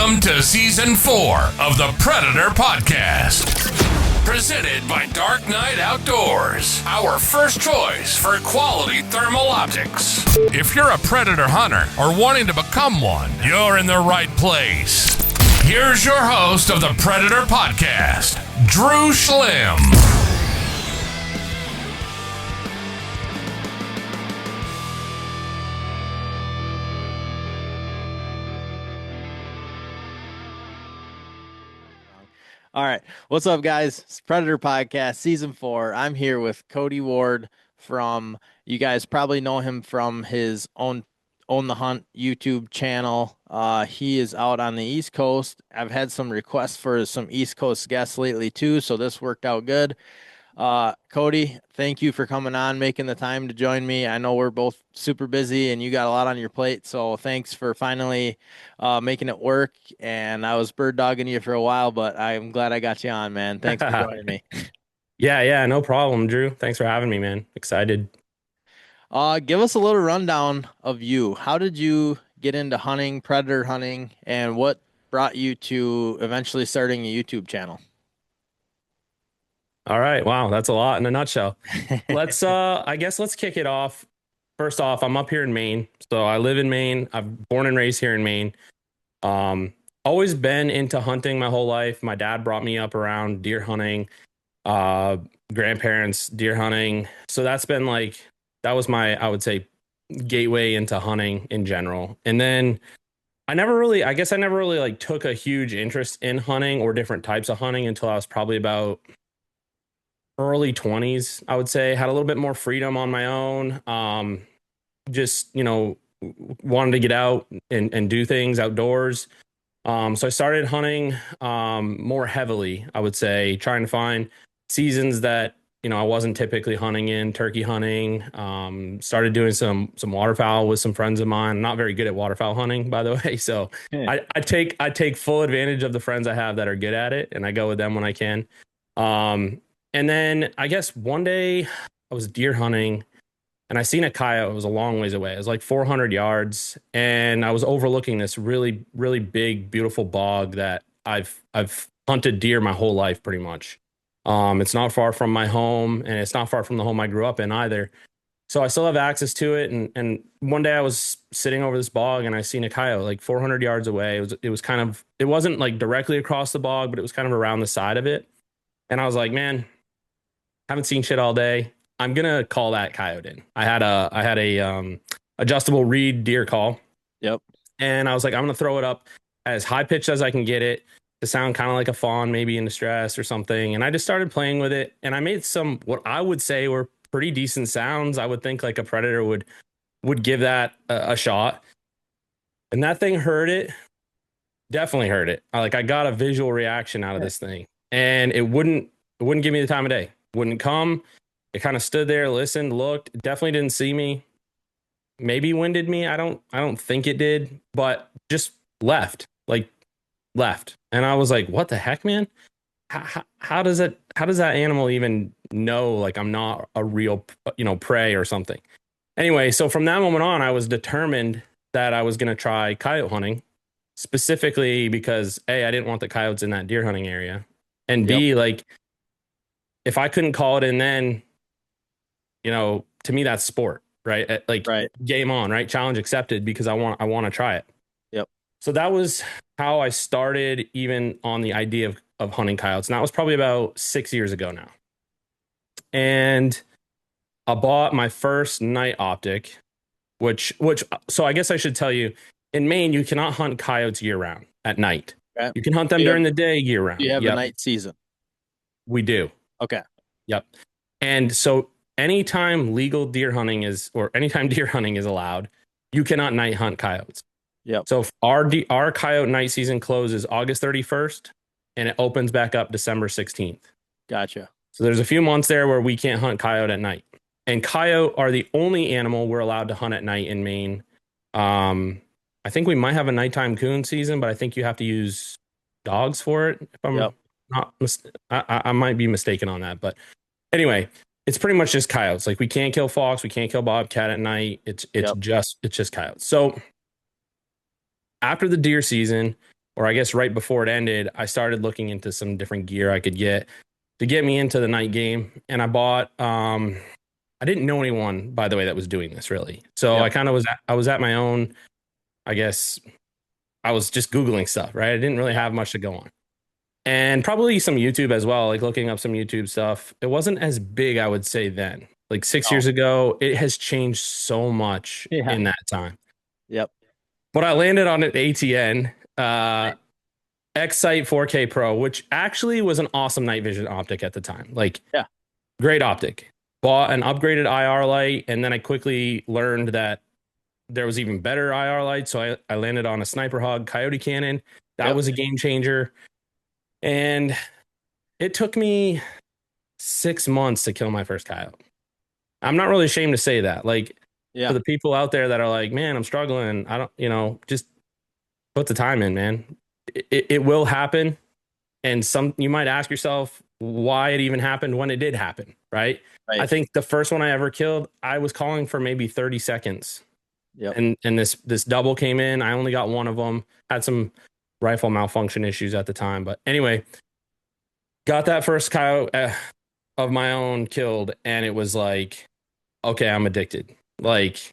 Welcome to Season 4 of the Predator Podcast. Presented by Dark Knight Outdoors, our first choice for quality thermal optics. If you're a predator hunter or wanting to become one, you're in the right place. Here's your host of the Predator Podcast, Drew Schlim. All right. What's up, guys? It's Predator Podcast, Season 4. I'm here with Cote Ward from, you guys probably know him from his Own the Hunt YouTube channel. He is out on the East Coast. I've had some requests for some East Coast guests lately, too, so this worked out good. Cody, thank you for coming on, making the time to join me. I know we're both super busy and you got a lot on your plate, so thanks for finally making it work. And I was bird dogging you for a while, but I'm glad I got you on, man. Thanks for joining me. Yeah, no problem, Drew. Thanks for having me, man. Excited. Give us a little rundown of you. How did you get into hunting, predator hunting, and what brought you to eventually starting a YouTube channel? All right. Wow. That's a lot in a nutshell. I guess let's kick it off. First off, I'm up here in Maine. So I live in Maine. I'm born and raised here in Maine. Always been into hunting my whole life. My dad brought me up around deer hunting, grandparents, deer hunting. So that was my, I would say, gateway into hunting in general. And then I never really like took a huge interest in hunting or different types of hunting until I was probably about early 20s, I would say. Had a little bit more freedom on my own. Just, wanted to get out and do things outdoors. So I started hunting more heavily, I would say, trying to find seasons that, I wasn't typically hunting in, turkey hunting. Started doing some waterfowl with some friends of mine. I'm not very good at waterfowl hunting, by the way. So I take full advantage of the friends I have that are good at it, and I go with them when I can. And then I guess one day I was deer hunting and I seen a coyote. It was a long ways away. It was like 400 yards. And I was overlooking this really, really big, beautiful bog that I've hunted deer my whole life pretty much. It's not far from my home, and it's not far from the home I grew up in either. So I still have access to it. And one day I was sitting over this bog and I seen a coyote like 400 yards away. It wasn't like directly across the bog, but it was kind of around the side of it. And I was like, man, haven't seen shit all day. I'm gonna call that coyote in. I had a adjustable reed deer call. Yep. And I was like, I'm gonna throw it up as high pitched as I can get it to sound kind of like a fawn, maybe in distress or something. And I just started playing with it, and I made some what I would say were pretty decent sounds. I would think like a predator would give that a shot. And that thing heard it. Definitely heard it. I got a visual reaction out of this thing, and it wouldn't give me the time of day. Wouldn't come. It kind of stood there, listened, looked. It definitely didn't see me. Maybe winded me. I don't think it did, but just left. And I was like, what the heck, man? How does that animal even know like I'm not a real, prey or something? Anyway, so from that moment on, I was determined that I was going to try coyote hunting, specifically because A, I didn't want the coyotes in that deer hunting area, and B, like, if I couldn't call it in then, to me, that's sport, right? Right. Game on, right? Challenge accepted, because I want to try it. Yep. So that was how I started even on the idea of hunting coyotes. And that was probably about 6 years ago now. And I bought my first night optic, so I guess I should tell you, in Maine, you cannot hunt coyotes year round at night. Okay. You can hunt them during the day year round. You have a night season. We do. Okay. Yep. And so anytime deer hunting is allowed, you cannot night hunt coyotes. Yep. So our coyote night season closes August 31st and it opens back up December 16th. Gotcha. So there's a few months there where we can't hunt coyote at night. And coyote are the only animal we're allowed to hunt at night in Maine. I think we might have a nighttime coon season, but I think you have to use dogs for it. If I'm not, I might be mistaken on that, but anyway, it's pretty much just coyotes. Like, we can't kill fox, we can't kill bobcat at night. It's just coyotes. So after the deer season, or I guess right before it ended, I started looking into some different gear I could get to get me into the night game. And I bought, I didn't know anyone, by the way, that was doing this really. So Yep. I kind of I was at my own, I guess I was just Googling stuff, right? I didn't really have much to go on. And probably some YouTube as well, like looking up some YouTube stuff. It wasn't as big, I would say, then. Like 6 years ago, it has changed so much Yeah. in that time. Yep. But I landed on an ATN Right. X-Sight 4K Pro, which actually was an awesome night vision optic at the time. Like, Yeah. great optic. Bought an upgraded IR light, and then I quickly learned that there was even better IR lights. So I landed on a Sniper Hog Coyote cannon. That was a game changer. And it took me 6 months to kill my first coyote. I'm not really ashamed to say that. Like, for the people out there that are like, man, I'm struggling. I don't, just put the time in, man. It will happen. And you might ask yourself why it even happened when it did happen, right? I think the first one I ever killed, I was calling for maybe 30 seconds. Yep. And this double came in. I only got one of them. Had some rifle malfunction issues at the time. But anyway, got that first coyote of my own killed. And it was like, okay, I'm addicted. Like,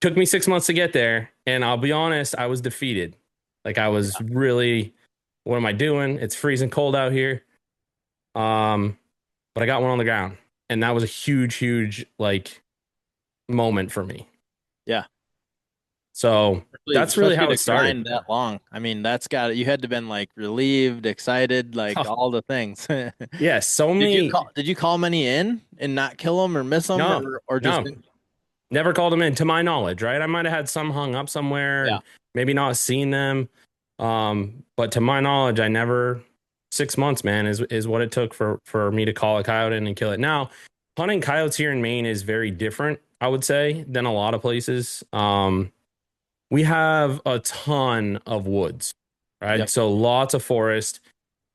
took me 6 months to get there. And I'll be honest, I was defeated. Like, I was really, what am I doing? It's freezing cold out here. But I got one on the ground. And that was a huge, like, moment for me. Yeah. So that's really how it started. That long. I mean, you had to been like relieved, excited, like all the things. Yeah. So many. Did you call many in and not kill them or miss them? No, or just no. Never called them in, to my knowledge, right? I might have had some hung up somewhere, and maybe not seen them. But to my knowledge, I never. 6 months, man, is what it took for me to call a coyote in and kill it. Now, hunting coyotes here in Maine is very different, I would say, than a lot of places. We have a ton of woods, right? Yep. So lots of forest.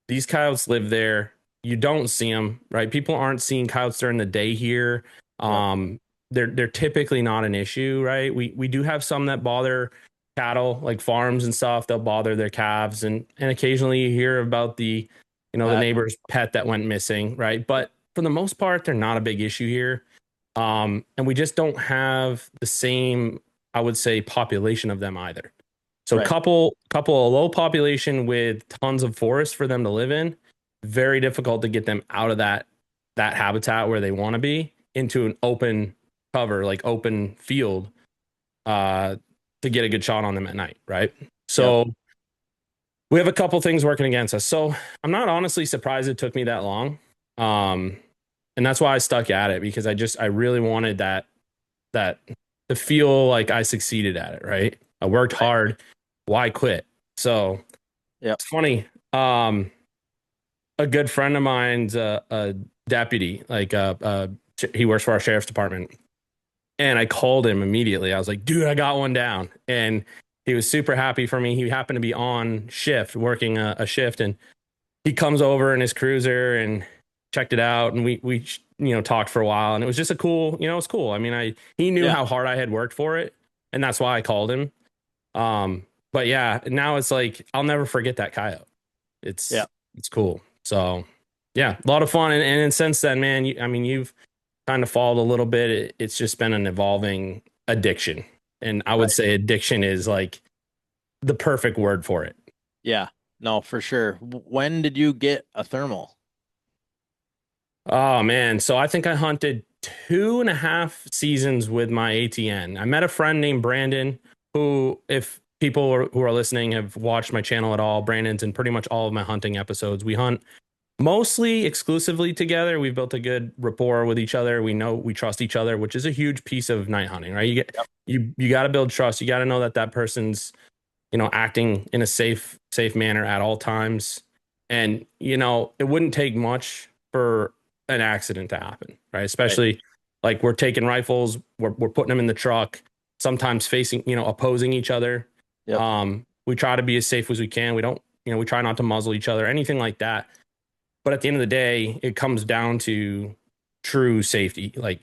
These coyotes live there. You don't see them, right? People aren't seeing coyotes during the day here. They're typically not an issue, right? We do have some that bother cattle, like farms and stuff. They'll bother their calves, and occasionally you hear about the neighbor's pet that went missing, right? But for the most part, they're not a big issue here. And we just don't have the same, I would say, population of them either. So couple a low population with tons of forest for them to live in, very difficult to get them out of that habitat where they want to be into an open cover, like open field, to get a good shot on them at night, right? So we have a couple things working against us. So I'm not honestly surprised it took me that long. And that's why I stuck at it, because I really wanted that to feel like I succeeded at it, right? I worked hard. Why quit? So it's funny. A good friend of mine's a deputy, like he works for our sheriff's department. And I called him immediately. I was like, dude, I got one down. And he was super happy for me. He happened to be on shift, working a shift. And he comes over in his cruiser and checked it out. And we talked for a while. And it was just it's cool. I mean, he knew how hard I had worked for it. And that's why I called him. But yeah, now it's like, I'll never forget that coyote. It's cool. So yeah, a lot of fun. And since then, man, you've kind of followed a little bit. It's just been an evolving addiction. And I would say addiction is like the perfect word for it. Yeah, no, for sure. When did you get a thermal? Oh man. So I think I hunted 2.5 seasons with my ATN. I met a friend named Brandon, who, if people who are listening have watched my channel at all, Brandon's in pretty much all of my hunting episodes. We hunt mostly exclusively together. We've built a good rapport with each other. We trust each other, which is a huge piece of night hunting, right? You got to build trust. You got to know that person's, acting in a safe manner at all times. And, it wouldn't take much for an accident to happen, right? Especially like we're taking rifles, we're putting them in the truck, sometimes facing, opposing each other. We try to be as safe as we can. We don't, we try not to muzzle each other, anything like that. But at the end of the day, it comes down to true safety, like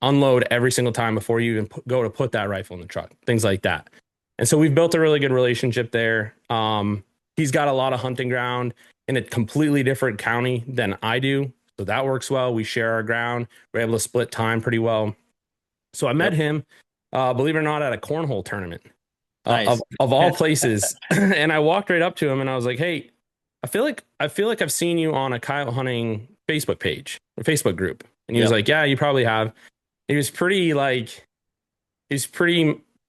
unload every single time before you even go to put that rifle in the truck, things like that. And so we've built a really good relationship there. He's got a lot of hunting ground in a completely different county than I do. So that works well. We share our ground. We're able to split time pretty well. So I met him, believe it or not, at a cornhole tournament Nice. of all places. And I walked right up to him and I was like, "Hey, I feel like I've seen you on a coyote hunting Facebook page, a Facebook group." And he was like, "Yeah, you probably have." He was pretty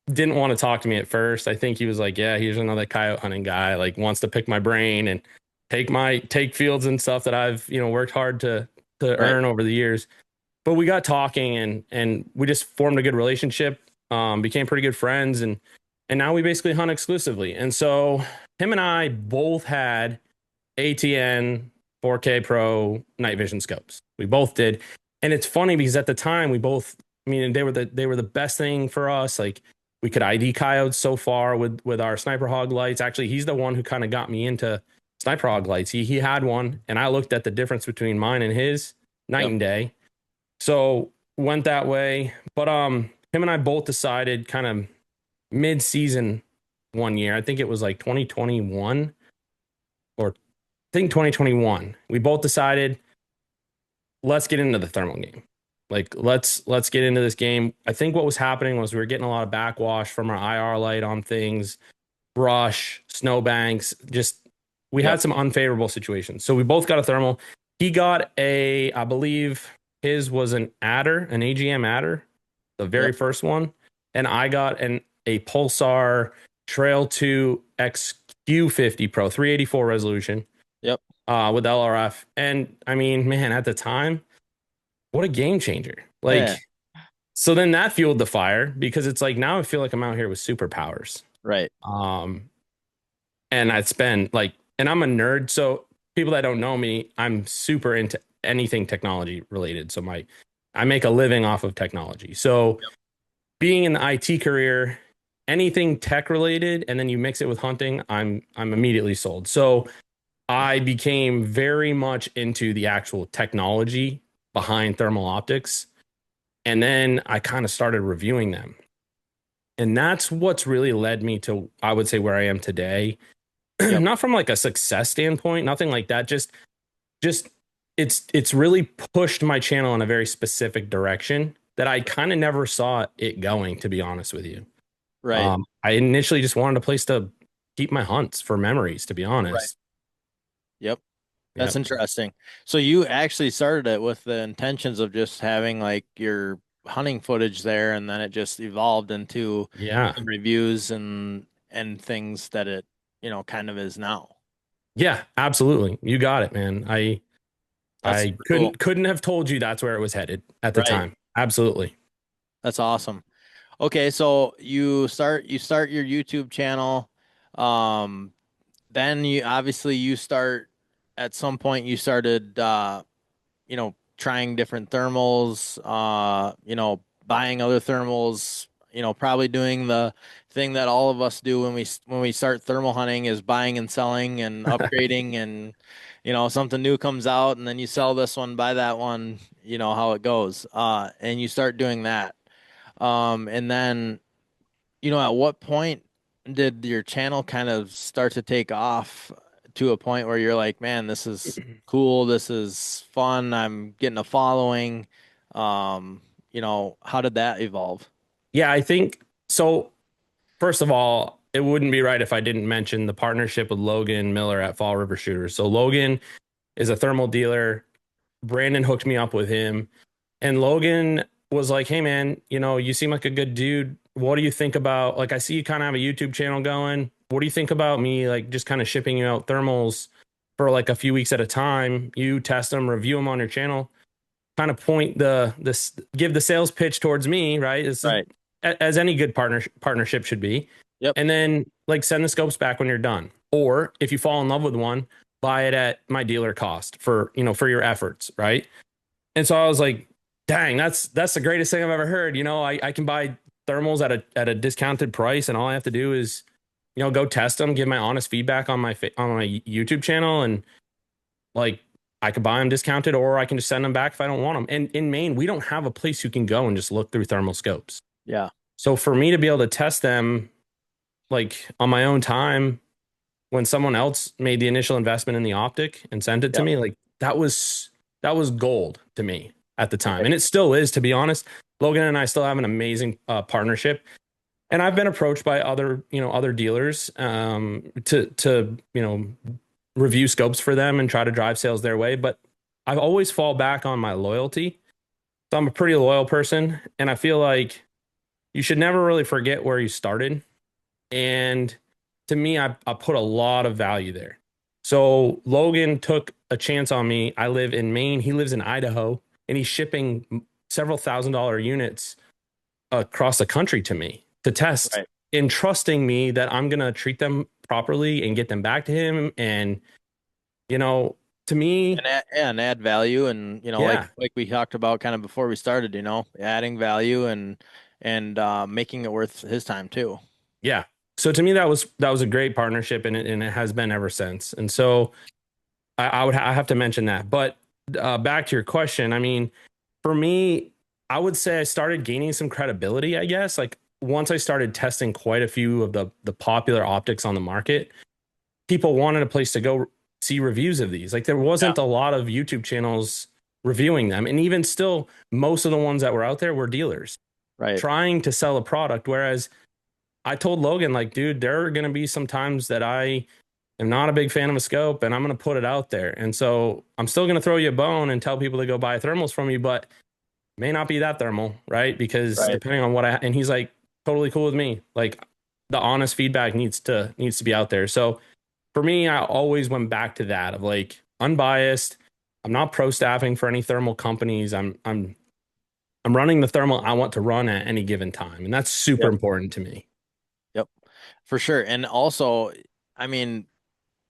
didn't want to talk to me at first. I think he was like, "Yeah, here's another coyote hunting guy, like wants to pick my brain and take fields and stuff that I've, worked hard to earn over the years." But we got talking and we just formed a good relationship, became pretty good friends, and now we basically hunt exclusively. And so him and I both had ATN 4K Pro night vision scopes. We both did. And it's funny because at the time they were the best thing for us. Like, we could ID coyotes so far with our sniper hog lights. Actually, he's the one who kind of got me into sniper hog lights. He had one, and I looked at the difference between mine and his night and day. So went that way. But him and I both decided kind of mid-season one year. I think it was like 2021 or I think 2021. We both decided, let's get into the thermal game. Like, let's get into this game. I think what was happening was we were getting a lot of backwash from our IR light on things, brush, snowbanks. We had some unfavorable situations. So we both got a thermal. He got I believe his was an AGM adder, the very first one. And I got a Pulsar Trail 2 XQ50 Pro 384 resolution. Yep. With LRF. And I mean, man, at the time, what a game changer. So then that fueled the fire, because it's like, now I feel like I'm out here with superpowers. Right. And I'd spend and I'm a nerd. So people that don't know me, I'm super into anything technology related. So I make a living off of technology. So being in the IT career, anything tech related, and then you mix it with hunting, I'm immediately sold. So I became very much into the actual technology behind thermal optics. And then I kind of started reviewing them. And that's what's really led me to, I would say, where I am today. Not from like a success standpoint, nothing like that. Just it's really pushed my channel in a very specific direction that I kind of never saw it going, to be honest with you. Right. I initially just wanted a place to keep my hunts for memories, to be honest. Right. Yep. That's interesting. So you actually started it with the intentions of just having like your hunting footage there, and then it just evolved into reviews and things that it, kind of is now. Yeah, absolutely. You got it, man. I couldn't have told you that's where it was headed at the time. Absolutely. That's awesome. Okay, so you start your YouTube channel. Then you start at some point you started trying different thermals, buying other thermals, probably doing the thing that all of us do when we start thermal hunting, is buying and selling and upgrading, and something new comes out and then you sell this one, buy that one, how it goes. And you start doing that. And then, at what point did your channel kind of start to take off to a point where you're like, man, this is cool, this is fun, I'm getting a following? How did that evolve? Yeah, I think so. First of all, it wouldn't be right if I didn't mention the partnership with Logan Miller at Fall River Shooters. So Logan is a thermal dealer. Brandon hooked me up with him, and Logan was like, "Hey man, you seem like a good dude. What do you think about, like, I see you kind of have a YouTube channel going. What do you think about me, like, just kind of shipping you out thermals for like a few weeks at a time? You test them, review them on your channel, kind of give the sales pitch towards me, right? Right. As any good partnership should be. Yep. And then like send the scopes back when you're done. Or if you fall in love with one, buy it at my dealer cost for your efforts, right?" And so I was like, dang, that's the greatest thing I've ever heard. I can buy thermals at a discounted price, and all I have to do is, go test them, give my honest feedback on my YouTube channel, and like, I could buy them discounted, or I can just send them back if I don't want them. And in Maine, we don't have a place you can go and just look through thermal scopes. Yeah. So for me to be able to test them like on my own time when someone else made the initial investment in the optic and sent it to Yep. me, like that was gold to me at the time. Right. And it still is, to be honest. Logan and I still have an amazing partnership. And I've been approached by other dealers to review scopes for them and try to drive sales their way. But I always fall back on my loyalty. So I'm a pretty loyal person, and I feel like you should never really forget where you started. And to me, I put a lot of value there. So Logan took a chance on me. I live in Maine. He lives in Idaho, and he's shipping several $1,000 units across the country to me to test, Right. and trusting me that I'm going to treat them properly and get them back to him. And, you know, to me, And add value, and yeah, like we talked about kind of before we started, adding value and making it worth his time too. yeah. So to me, that was a great partnership, and it has been ever since. And so I have to mention that. But back to your question, I mean, for me, I would say I started gaining some credibility, I guess. Like once I started testing quite a few of the popular optics on the market, people wanted a place to go see reviews of these. Like there Yeah. wasn't a lot of YouTube channels reviewing them. And even still, most of the ones that were out there were dealers Right. trying to sell a product. Whereas I told Logan, like, dude, there are going to be some times that I am not a big fan of a scope and I'm going to put it out there. And so I'm still going to throw you a bone and tell people to go buy thermals from you, but may not be that thermal, right? Because Right. depending on and he's like, totally cool with me. Like the honest feedback needs to be out there. So for me, I always went back to that of like unbiased. I'm not pro staffing for any thermal companies. I'm running the thermal I want to run at any given time. And that's super Yep. important to me. Yep. For sure. And also, I mean,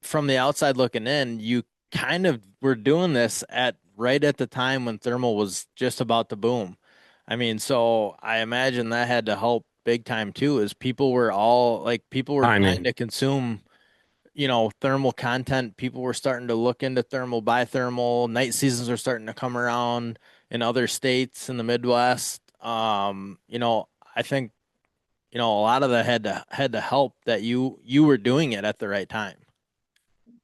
from the outside looking in, you kind of were doing this at right at the time when thermal was just about to boom. I mean, so I imagine that had to help big time too, as people were trying Timing. to consume, thermal content. People were starting to look into thermal, buy thermal. Night seasons are starting to come around in other states in the Midwest. I think, a lot of that had to help that you were doing it at the right time.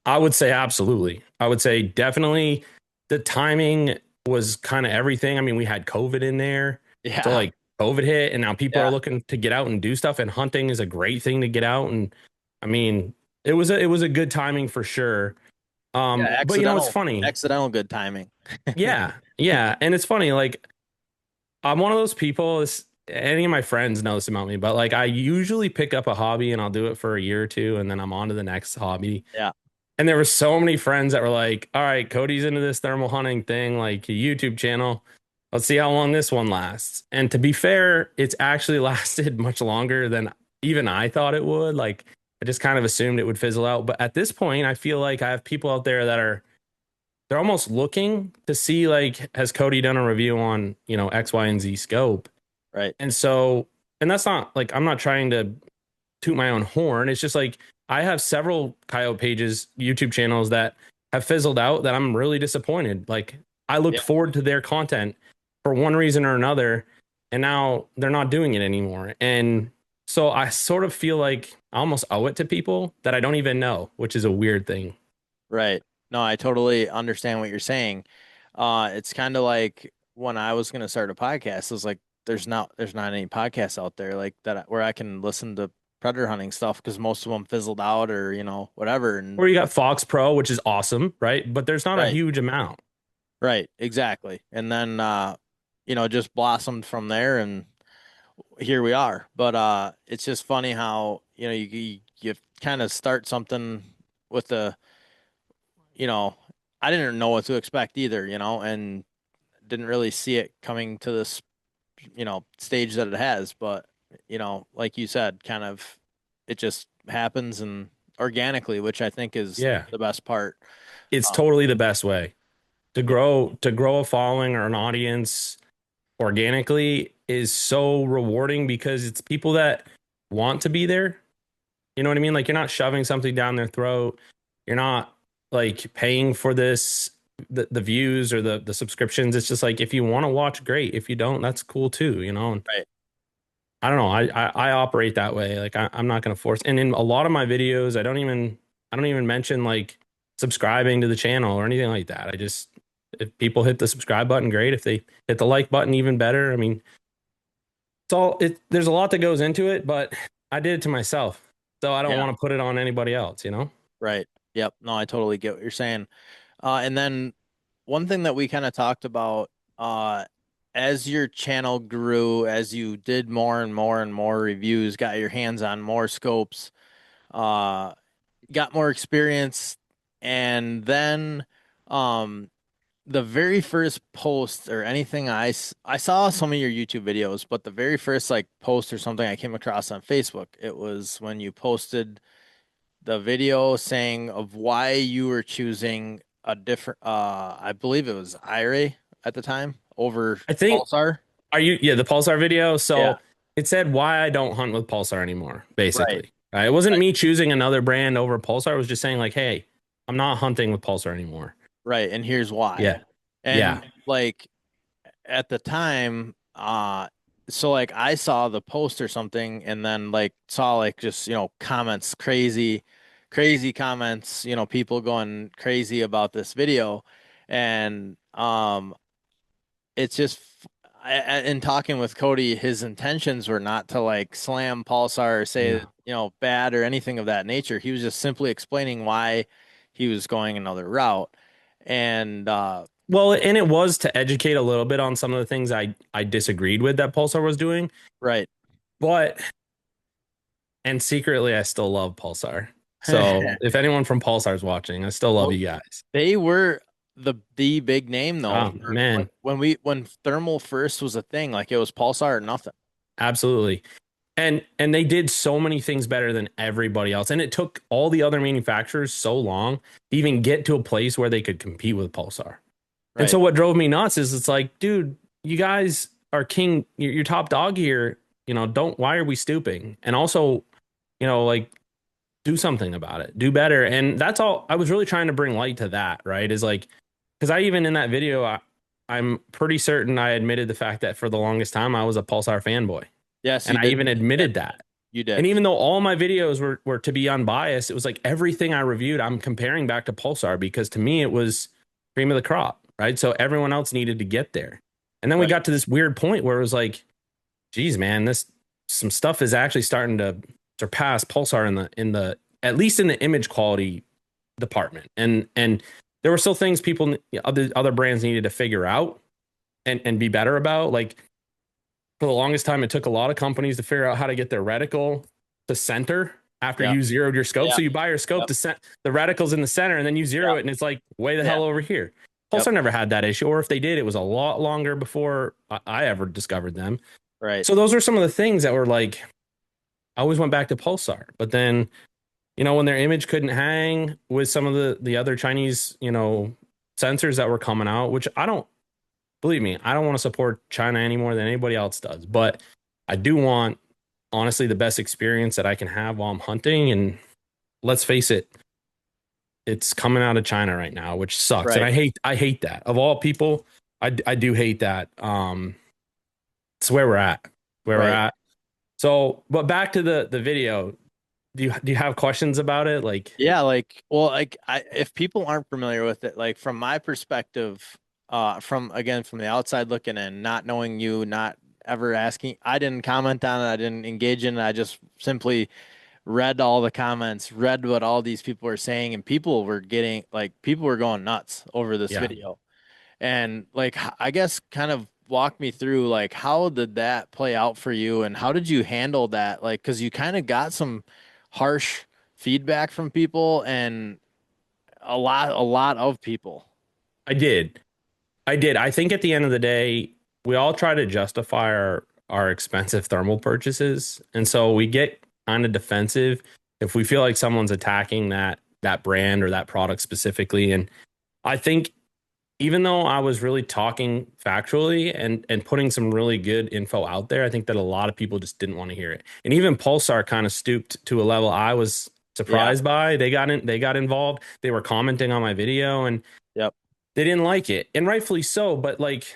I would say absolutely. I would say definitely the timing was kind of everything. I mean, we had COVID in there. So Yeah. like COVID hit and now people are Yeah. looking to get out and do stuff, and hunting is a great thing to get out. And I mean, it was a good timing for sure. Yeah, But it's funny. accidental good timing. Yeah. Yeah. And it's funny, like I'm one of those people, any of my friends know this about me, but like I usually pick up a hobby and I'll do it for a year or two and then I'm on to the next hobby. Yeah. And there were so many friends that were like, all right, Cody's into this thermal hunting thing, like a YouTube channel. Let's see how long this one lasts. And to be fair, it's actually lasted much longer than even I thought it would. Like, I just kind of assumed it would fizzle out. But at this point, I feel like I have people out there that they're almost looking to see, like, has Cody done a review on, X, Y, and Z scope? Right. And so, and that's not like, I'm not trying to toot my own horn. It's just like I have several Coyote pages, YouTube channels that have fizzled out that I'm really disappointed. Like I looked Yeah. forward to their content for one reason or another, and now they're not doing it anymore. And so I sort of feel like I almost owe it to people that I don't even know, which is a weird thing. Right. No, I totally understand what you're saying. It's kind of like when I was going to start a podcast, it was like there's not any podcasts out there like that where I can listen to predator hunting stuff because most of them fizzled out or whatever. And Or you got Fox Pro, which is awesome, right? But there's not a right, huge amount. right, exactly. And then just blossomed from there, and here we are. But it's just funny how you kind of start something with you know, I didn't know what to expect either, and didn't really see it coming to this, stage that it has. But, like you said, kind of it just happens and organically, which I think is Yeah. the best part. It's Um, totally the best way to grow a following or an audience organically is so rewarding because it's people that want to be there. You know what I mean? Like you're not shoving something down their throat. You're not like paying for the views or the subscriptions. It's just like if you want to watch, great. If you don't, that's cool too, And right. I don't know. I operate that way. Like I'm not going to force. And in a lot of my videos, I don't even mention like subscribing to the channel or anything like that. I just, if people hit the subscribe button, great. If they hit the like button, even better. I mean, there's a lot that goes into it, but I did it to myself. So I don't Yeah. want to put it on anybody else, you know? Right. Yep. No, I totally get what you're saying. And then one thing that we kind of talked about, as your channel grew, as you did more and more and more reviews, got your hands on more scopes, uh, got more experience, and then, um, the very first post or anything I saw some of your YouTube videos, but the very first like post or something I came across on Facebook, it was when you posted the video saying of why you were choosing a different I believe it was IRA at the time over I think, Pulsar. yeah, the Pulsar video. Yeah, So it said why I don't hunt with Pulsar anymore, right. basically. It wasn't Right. me choosing another brand over Pulsar. It was just saying like, hey, I'm not hunting with Pulsar anymore. Right, and here's why. Yeah. Yeah. And like at the time, so like I saw the post or something and then like saw like just, comments, crazy comments, people going crazy about this video. And it's just in talking with Cody, his intentions were not to like slam Pulsar or say, Yeah. bad or anything of that nature. He was just simply explaining why he was going another route. And Well, and it was to educate a little bit on some of the things I disagreed with that Pulsar was doing, right. but and secretly I still love Pulsar. So if anyone from Pulsar is watching, I still love Well, you guys. they were the big name though. Oh man, When thermal first was a thing, like it was Pulsar or nothing. absolutely. And they did so many things better than everybody else. And it took all the other manufacturers so long to even get to a place where they could compete with Pulsar. And Right. so what drove me nuts is it's like, dude, you guys are king, you're top dog here. Don't, why are we stooping? And also, like do something about it, do better. And that's all I was really trying to bring light to that, right? Is like, because I even in that video, I'm pretty certain I admitted the fact that for the longest time I was a Pulsar fanboy. Yes, And you I did. even admitted that. You And did. even though all my videos were to be unbiased, it was like everything I reviewed, I'm comparing back to Pulsar because to me it was cream of the crop, right? So everyone else needed to get there. And then we Right. got to this weird point where it was like, geez, man, this some stuff is actually starting to surpass Pulsar in the at least in the image quality department. And there were still things people other brands needed to figure out and be better about. Like for the longest time, it took a lot of companies to figure out how to get their reticle to center after Yeah. you zeroed your scope. Yeah. So you buy your scope Yep. to set the reticles in the center and then you zero Yep. it and it's like way the Yeah. hell over here. Yep. Pulsar never had that issue, or if they did, it was a lot longer before I ever discovered them. Right. So those are some of the things that were like, I always went back to Pulsar, but then, when their image couldn't hang with some of the other Chinese, sensors that were coming out, which I don't, believe me, I don't want to support China any more than anybody else does, but I do want, honestly, the best experience that I can have while I'm hunting. And let's face it, it's coming out of China right now, which sucks. And Right. I hate that. Of all people, I do hate that. It's where we're at, where we're Right. at. So, but back to the video. Do you have questions about it? Like, Yeah, like, well, like if people aren't familiar with it, like from my perspective, from the outside looking in, not knowing you, not ever asking, I didn't comment on it, I didn't engage in it, I just simply read all the comments, read what all these people were saying, and people were going nuts over this yeah, video. And like, I guess kind of walk me through like how did that play out for you and how did you handle that? Like, because you kind of got some harsh feedback from people and a lot of people. I did. I did. I think at the end of the day, we all try to justify our expensive thermal purchases. And so we get kind of defensive if we feel like someone's attacking that brand or that product specifically. And I think even though I was really talking factually and putting some really good info out there, I think that a lot of people just didn't want to hear it. And even Pulsar kind of stooped to a level I was surprised by. They got involved. They were commenting on my video and Yep. they didn't like it. And rightfully so, but like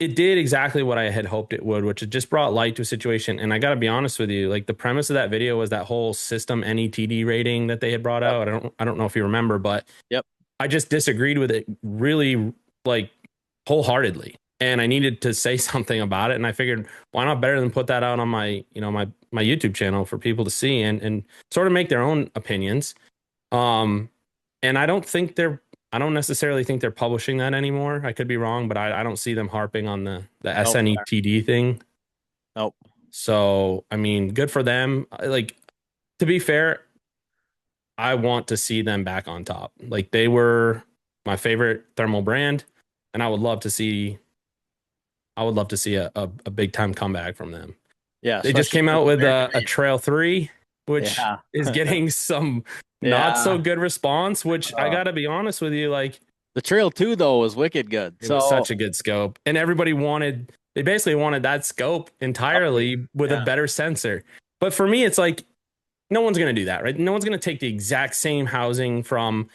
it did exactly what I had hoped it would, which it just brought light to a situation. And I got to be honest with you, like the premise of that video was that whole system NETD rating that they had brought Yep. out. I don't know if you remember, but Yep. I just disagreed with it really like wholeheartedly. And I needed to say something about it. And I figured, why not better than put that out on my, my YouTube channel for people to see and sort of make their own opinions. And I don't necessarily think they're publishing that anymore. I could be wrong, but I don't see them harping on the SNETD thing. Nope. So, I mean, good for them. Like, to be fair, I want to see them back on top. Like, they were my favorite thermal brand, and I would love to see a big time comeback from them. Yeah. They just came out with a Trail 3, which Yeah. is getting some not so good response, which I got to be honest with you, like the Trail 2 though was wicked good. It was such a good scope, and they basically wanted that scope entirely with a better sensor. But for me, it's like, no one's going to do that, right? No one's going to take the exact same housing from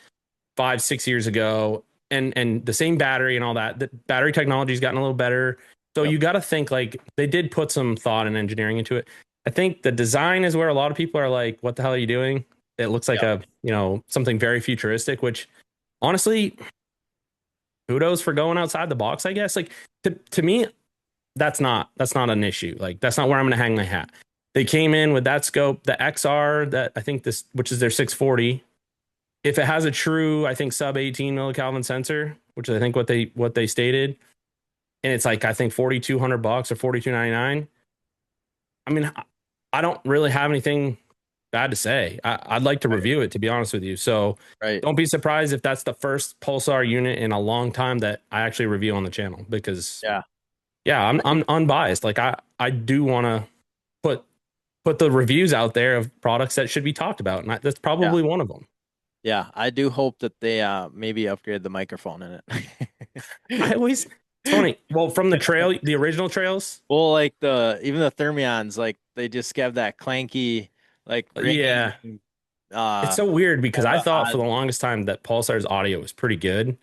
5-6 years ago and the same battery and all that. The battery technology's gotten a little better. So you got to think like they did put some thought and engineering into it. I think the design is where a lot of people are like, what the hell are you doing? It looks like something very futuristic, which honestly, kudos for going outside the box, I guess. Like to me, that's not an issue. Like that's not where I'm going to hang my hat. They came in with that scope, the XR that I think which is their 640. If it has a true, I think sub 18 millikelvin sensor, which is I think what they stated, and it's like I think $4,200 or $4,299. I mean, I don't really have anything bad to say. I'd like to review it, to be honest with you. So don't be surprised if that's the first Pulsar unit in a long time that I actually review on the channel, because I'm unbiased. Like I do want to put the reviews out there of products that should be talked about, and that's probably one of them. Yeah, I do hope that they maybe upgrade the microphone in it. It's funny. Well, from the original trails. Well, like even the Thermions, like they just have that clanky, like ringing, it's so weird because I thought for the longest time that Pulsar's audio was pretty good,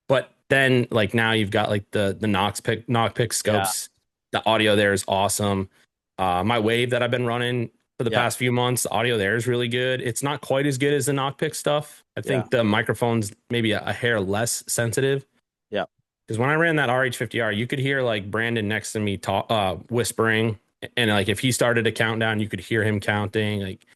but then like now you've got like the Knockpick scopes. The audio there is awesome. My Wave that I've been running for the past few months, the audio there is really good. It's not quite as good as the Knockpick stuff. I think the microphone's maybe a hair less sensitive. Yeah. Because when I ran that RH50R, you could hear like Brandon next to me whispering, and like if he started a countdown, you could hear him counting. Like,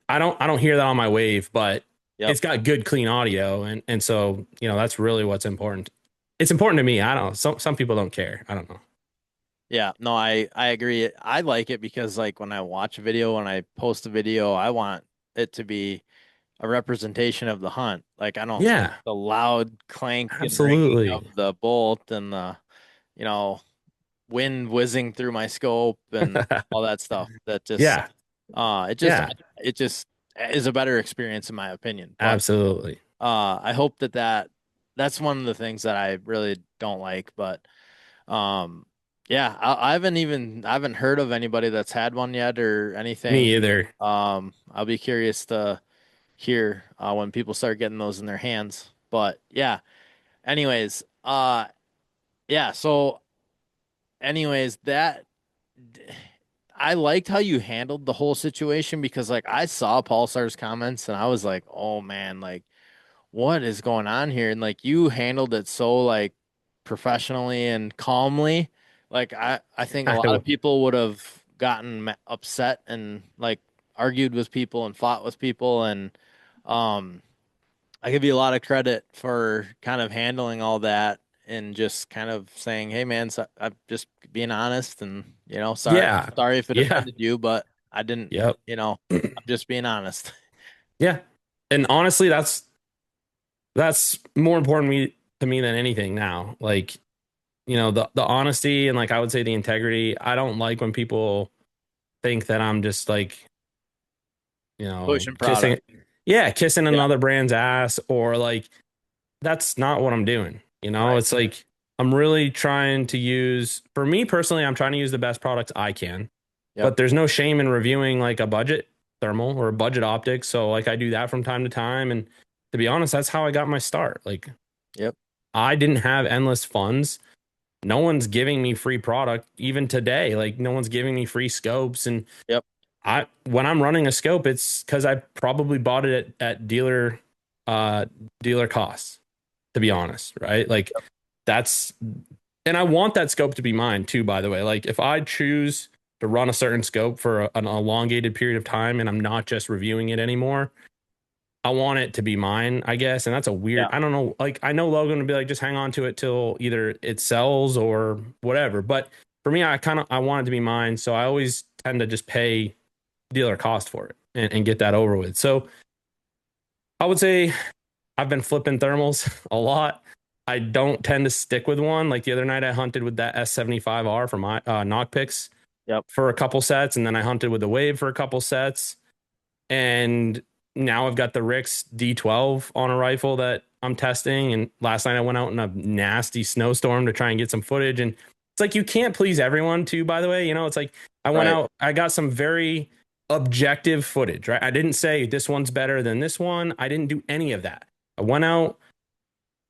I don't hear that on my Wave, but it's got good clean audio, and so that's really what's important. It's important to me. I don't know. Some people don't care. I don't know. Yeah, no, I agree. I like it because like when I watch a video, when I post a video, I want it to be a representation of the hunt. Like I don't think the loud clank and ringing of the bolt and the wind whizzing through my scope and all that stuff. That just it just is a better experience in my opinion. But, absolutely. I hope that's one of the things that I really don't like, but I haven't heard of anybody that's had one yet or anything. Me either. I'll be curious to hear when people start getting those in their hands. But anyways, that I liked how you handled the whole situation, because like I saw Pulsar's comments and I was like, oh man, like what is going on here? And like you handled it so like professionally and calmly. Like I think a lot of people would have gotten upset and like argued with people and fought with people, and I give you a lot of credit for kind of handling all that and just kind of saying, "Hey man, so I'm just being honest, and sorry if it offended you, but I didn't. I'm just being honest." Yeah, and honestly, that's more important to me than anything now. Like, the honesty and like I would say the integrity. I don't like when people think that I'm just like, pushing product. Kissing another brand's ass, or like that's not what I'm doing. It's like I'm really trying to use, for me personally, I'm trying to use the best products I can. But there's no shame in reviewing like a budget thermal or a budget optic. So like I do that from time to time, and to be honest, that's how I got my start. Like, I didn't have endless funds no one's giving me free product even today. Like no one's giving me free scopes. And Yep. when I'm running a scope, it's because I probably bought it at dealer costs, to be honest, right? Like that's, and I want that scope to be mine too, by the way. Like if I choose to run a certain scope for an elongated period of time and I'm not just reviewing it anymore, I want it to be mine, I guess. And that's a weird, Yeah. I don't know. Like I know Logan would be like, just hang on to it till either it sells or whatever. But for me, I want it to be mine. So I always tend to just pay dealer cost for it and get that over with. So I would say I've been flipping thermals a lot. I don't tend to stick with one. Like the other night, I hunted with that S75R from my Knock Picks Yep. for a couple sets, and then I hunted with the Wave for a couple sets, and now I've got the Rix D12 on a rifle that I'm testing. And last night I went out in a nasty snowstorm to try and get some footage, and it's like you can't please everyone too. By the way, it's like I went Right. out, I got some very objective footage. Right, I didn't say this one's better than this one. I didn't do any of that. I went out.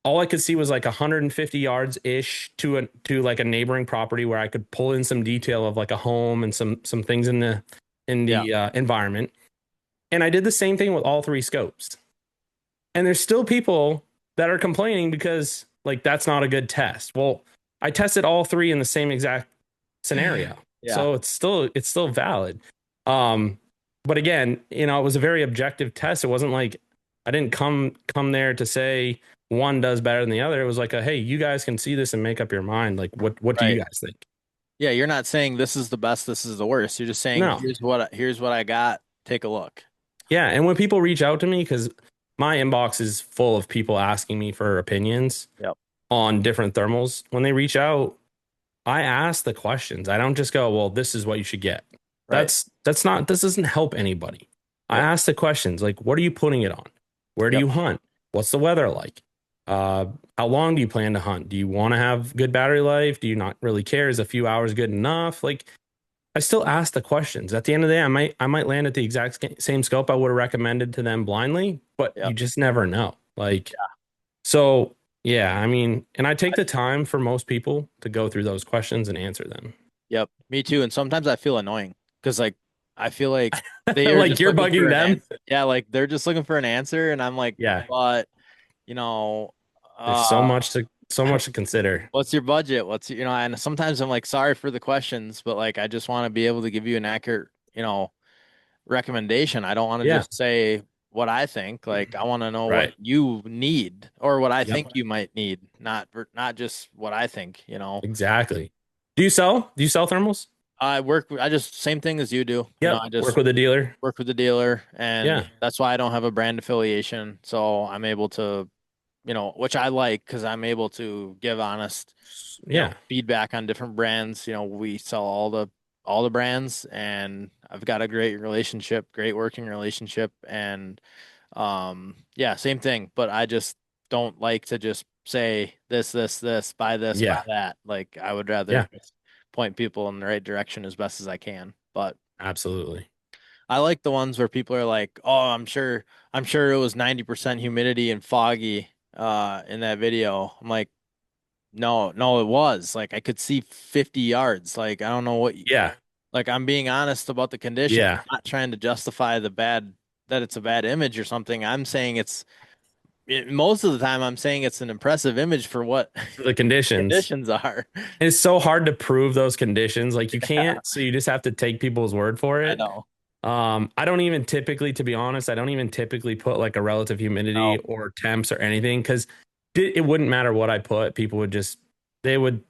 All I could see was like 150 yards ish to like a neighboring property where I could pull in some detail of like a home and some things in the environment. And I did the same thing with all three scopes. And there's still people that are complaining because like that's not a good test. Well, I tested all three in the same exact scenario. Yeah. So it's still valid. But again, it was a very objective test. It wasn't like I didn't come there to say one does better than the other. It was like hey, you guys can see this and make up your mind. Like what do you guys think? Yeah, you're not saying this is the best, this is the worst. You're just saying No. here's what I got. Take a look. Yeah, and when people reach out to me, because my inbox is full of people asking me for opinions Yep. on different thermals, when they reach out, I ask the questions. I don't just go, well, this is what you should get. Right. This doesn't help anybody. I Yep. ask the questions like, what are you putting it on? Where do Yep. you hunt? What's the weather like? How long do you plan to hunt? Do you want to have good battery life? Do you not really care? Is a few hours good enough? Like, I still ask the questions. At the end of the day, I might land at the exact same scope I would have recommended to them blindly, but Yep. you just never know. Like, so yeah, I mean, and I take the time for most people to go through those questions and answer them. Yep, me too. And sometimes I feel annoying because like I feel like they are Like just you're looking for bugging an them. answer. Yeah, like they're just looking for an answer, and I'm like, Yeah. but There's so much to consider. what's your budget? And sometimes I'm like, sorry for the questions, but like I just want to be able to give you an accurate, recommendation. I don't want to Yeah. just say what I think. Like I want to know Right. what you need or what I Yep. think you might need, not just what I think, Exactly. Do you sell thermals? I just same thing as you do. Yeah. I just Work with a dealer. work with the dealer, and Yeah. that's why I don't have a brand affiliation. So I'm able to, which I like because I'm able to give honest, Yeah. feedback on different brands. We sell all the brands, and I've got a great working relationship, and yeah, same thing. But I just don't like to just say this, buy this, Yeah. buy that. Like I would rather Yeah. just point people in the right direction as best as I can. But Absolutely. I like the ones where people are like, "Oh, I'm sure it was 90% humidity and foggy in that video." I'm like, "No, it was. Like I could see 50 yards. Like I don't know what Yeah. like I'm being honest about the condition. Yeah. I'm not trying to justify that it's a bad image or something. I'm saying most of the time I'm saying it's an impressive image for what The conditions. conditions are. It's so hard to prove those conditions. Like you can't, so you just have to take people's word for I it. know. I don't even typically, to be honest, I don't even typically put like a relative humidity or temps or anything because it wouldn't matter what I put. People they would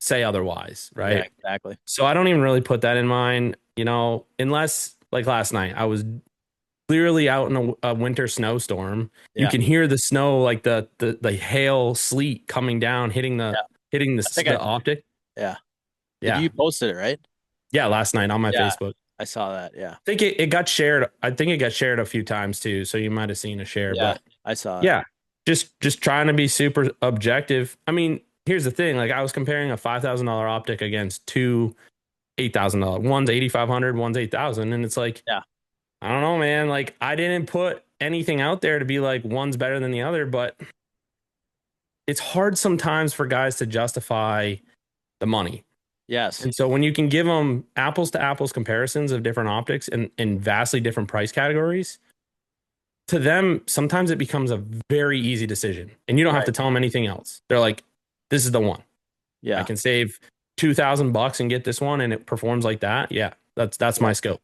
say otherwise, right? Yeah, exactly. So I don't even really put that in mind, unless like last night I was clearly out in a winter snowstorm. You Yeah. can hear the snow, like the hail, sleet coming down, hitting the optic. Yeah. Yeah. You posted it, right? Yeah, last night on my Facebook. I saw that. Yeah. I think it got shared. I think it got shared a few times too. So you might have seen a share. Yeah, But I saw it. yeah, just trying to be super objective. I mean, here's the thing. Like I was comparing a $5,000 optic against two $8,000. One's 8,500, one's 8,000. And it's like, Yeah. I don't know, man. Like I didn't put anything out there to be like one's better than the other, but it's hard sometimes for guys to justify the money. Yes. And so when you can give them apples to apples comparisons of different optics and in vastly different price categories, to them, sometimes it becomes a very easy decision. And you don't have to tell them anything else. They're like, this is the one. Yeah. I can save $2,000 and get this one and it performs like that. Yeah, that's my scope.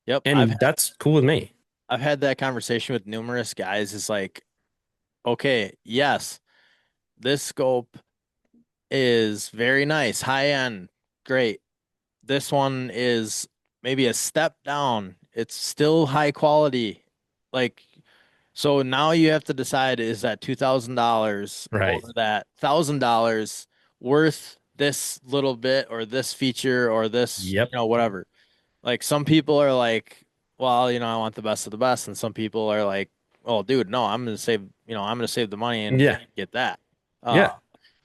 Yep. And that's cool with me. I've had that conversation with numerous guys. It's like, okay, yes, this scope is very nice, high end, great. This one is maybe a step down. It's still high quality. Like, so now you have to decide, is that $2,000 Right. or that $1,000 worth this little bit or this feature or this, Yep. whatever. Like some people are like, well, I want the best of the best, and some people are like, oh, dude, no, I'm gonna save the money and Yeah. get that. Yeah.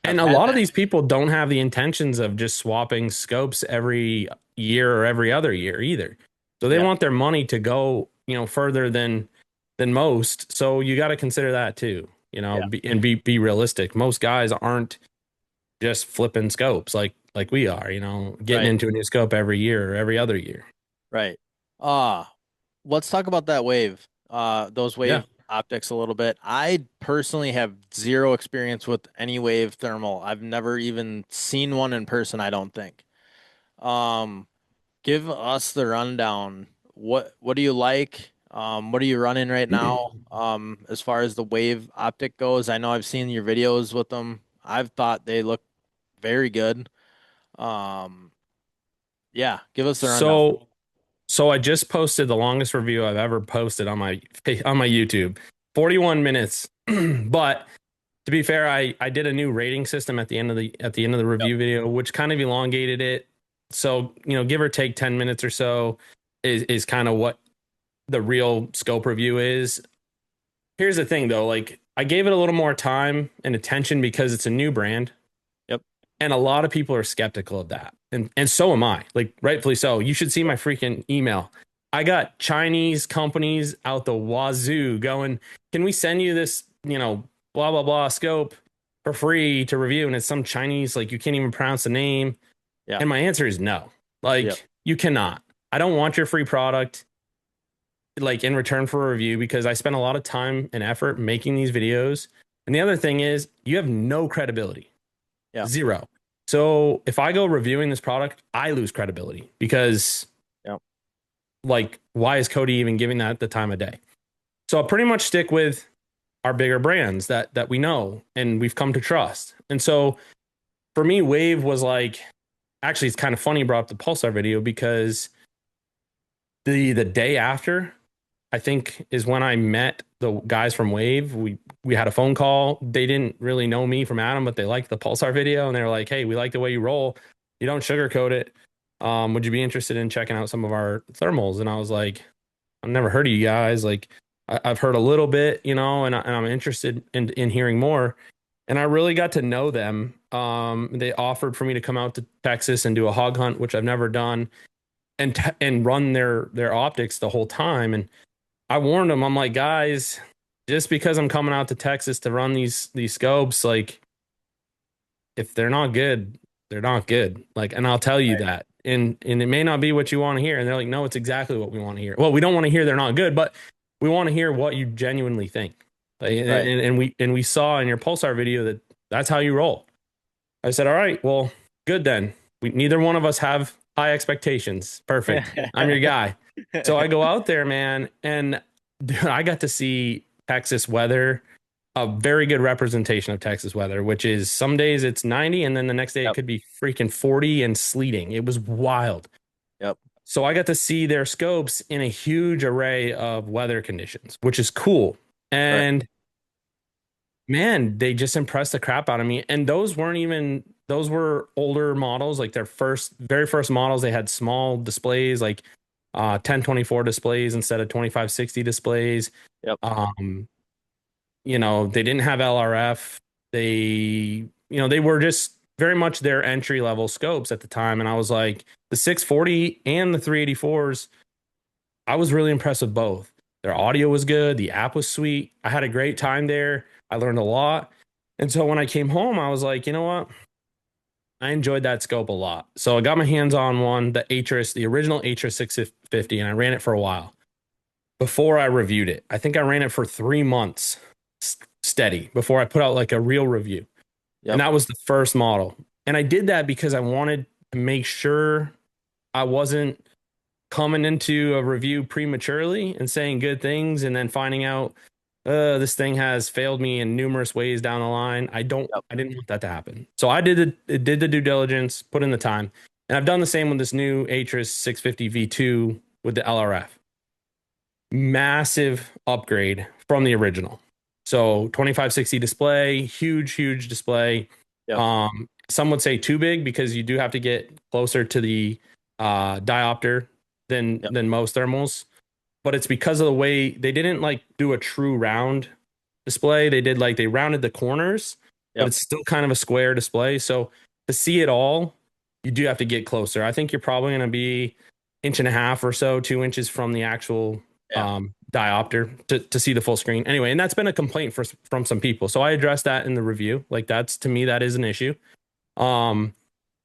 I've And a had lot of that. these people don't have the intentions of just swapping scopes every year or every other year either. So they Yeah. want their money to go, further than most. So you got to consider that too, Yeah. be realistic. Most guys aren't just flipping scopes like we are, getting Right. into a new scope every year or every other year. Right. Let's talk about that wave. Those wave Yeah. optics a little bit. I personally have zero experience with any wave thermal. I've never even seen one in person, I don't think. Um, Give us the rundown. What do you like? What are you running right now? As far as the wave optic goes, I know I've seen your videos with them. I've thought they look very good. Um, yeah, give us the rundown. So I just posted the longest review I've ever posted on my YouTube. 41 minutes. But to be fair, I did a new rating system at the end of the review video, which kind of elongated it. So, give or take 10 minutes or so is kind of what the real scope review is. Here's the thing though, like I gave it a little more time and attention because it's a new brand. Yep. And a lot of people are skeptical of that. And so am I. Like rightfully so. You should see my freaking email. I got Chinese companies out the wazoo going, "Can we send you this, blah blah blah scope for free to review?" And it's some Chinese, like you can't even pronounce the name. Yeah. And my answer is no. Like Yep. you cannot. I don't want your free product like in return for a review because I spent a lot of time and effort making these videos. And the other thing is you have no credibility. Yeah. Zero. So if I go reviewing this product, I lose credibility because like, why is Cody even giving that the time of day? So I'll pretty much stick with our bigger brands that we know and we've come to trust. And so for me, Wave was like, actually, it's kind of funny you brought up the Pulsar video because the day after, I think, is when I met the guys from Wave. We had a phone call. They didn't really know me from Adam, but they liked the Pulsar video. And they were like, "Hey, we like the way you roll. You don't sugarcoat it. Would you be interested in checking out some of our thermals?" And I was like, "I've never heard of you guys. Like, I've heard a little bit, and I'm interested in hearing more." And I really got to know them. They offered for me to come out to Texas and do a hog hunt, which I've never done, and run their optics the whole time. And I warned them, I'm like, guys, just because I'm coming out to Texas to run these scopes, like, if they're not good, they're not good. Like, and I'll tell you that. And it may not be what you want to hear. And they're like, no, it's exactly what we want to hear. Well, we don't want to hear they're not good, but we want to hear what you genuinely think. Like, and we saw in your Pulsar video that's how you roll. I said, all right, well, good then. Neither one of us have high expectations. Perfect. I'm your guy. So I go out there, man, and dude, I got to see Texas weather, a very good representation of Texas weather, which is some days it's 90 and then the next day it could be freaking 40 and sleeting. It was wild. Yep. So I got to see their scopes in a huge array of weather conditions, which is cool. And man, they just impressed the crap out of me. And those were older models, like their very first models. They had small displays, like 1024 displays instead of 2560 displays. Yep. They didn't have LRF. They were just very much their entry level scopes at the time. And I was like, the 640 and the 384s, I was really impressed with both. Their audio was good. The app was sweet. I had a great time there. I learned a lot. And so when I came home, I was like, you know what? I enjoyed that scope a lot. So I got my hands on one, the original Atris 650, and I ran it for a while before I reviewed it. I think I ran it for 3 months steady before I put out like a real review. Yep. And that was the first model. And I did that because I wanted to make sure I wasn't coming into a review prematurely and saying good things and then finding out this thing has failed me in numerous ways down the line. I didn't want that to happen. So I did the due diligence, put in the time. And I've done the same with this new Atris 650 V2 with the LRF. Massive upgrade from the original. So 2560 display, huge display. Yep. Some would say too big because you do have to get closer to the diopter than most thermals, but it's because of the way they didn't like do a true round display. They rounded the corners, but it's still kind of a square display. So to see it all, you do have to get closer. I think you're probably going to be 1.5 or so, 2 inches from the actual diopter to see the full screen. Anyway, and that's been a complaint from some people. So I addressed that in the review. Like to me, that is an issue.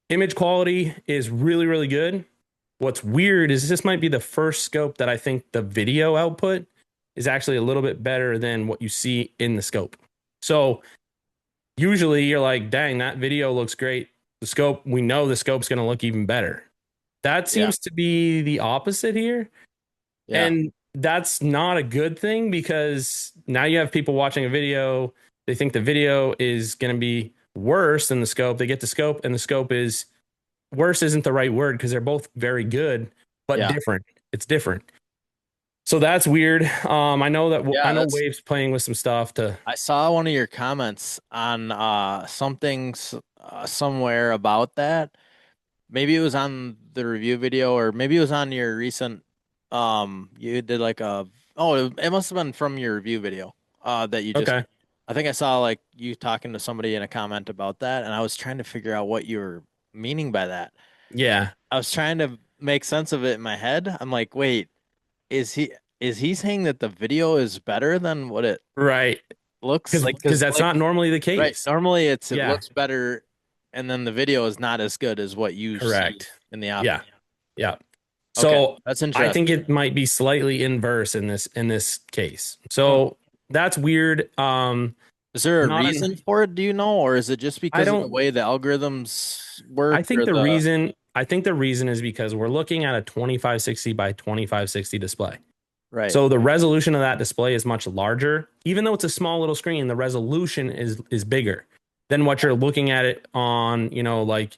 Image quality is really, really good. What's weird is this might be the first scope that I think the video output is actually a little bit better than what you see in the scope. So usually you're like, dang, that video looks great. We know the scope's going to look even better. That seems to be the opposite here. Yeah. And that's not a good thing because now you have people watching a video. They think the video is going to be worse than the scope. They get the scope and the scope is worse isn't the right word because they're both very good, but different. It's different. So that's weird. I know that I know Wave's playing with some stuff I saw one of your comments on something somewhere about that. Maybe it was on the review video or maybe it was on your recent you did like it must have been from your review video that you just I think I saw like you talking to somebody in a comment about that and I was trying to figure out what you were meaning by that. Yeah. I was trying to make sense of it in my head. I'm like, wait, is he saying that the video is better than what it looks like? Because that's not normally the case. Right. Normally it looks better and then the video is not as good as what you see in the optic. Yeah. So that's interesting. I think it might be slightly inverse in this case. So that's weird. Is there a reason for it? Do you know, or is it just because of the way the algorithms work? I think the reason is because we're looking at a 2560 by 2560 display. Right. So the resolution of that display is much larger. Even though it's a small little screen, the resolution is bigger than what you're looking at it on, like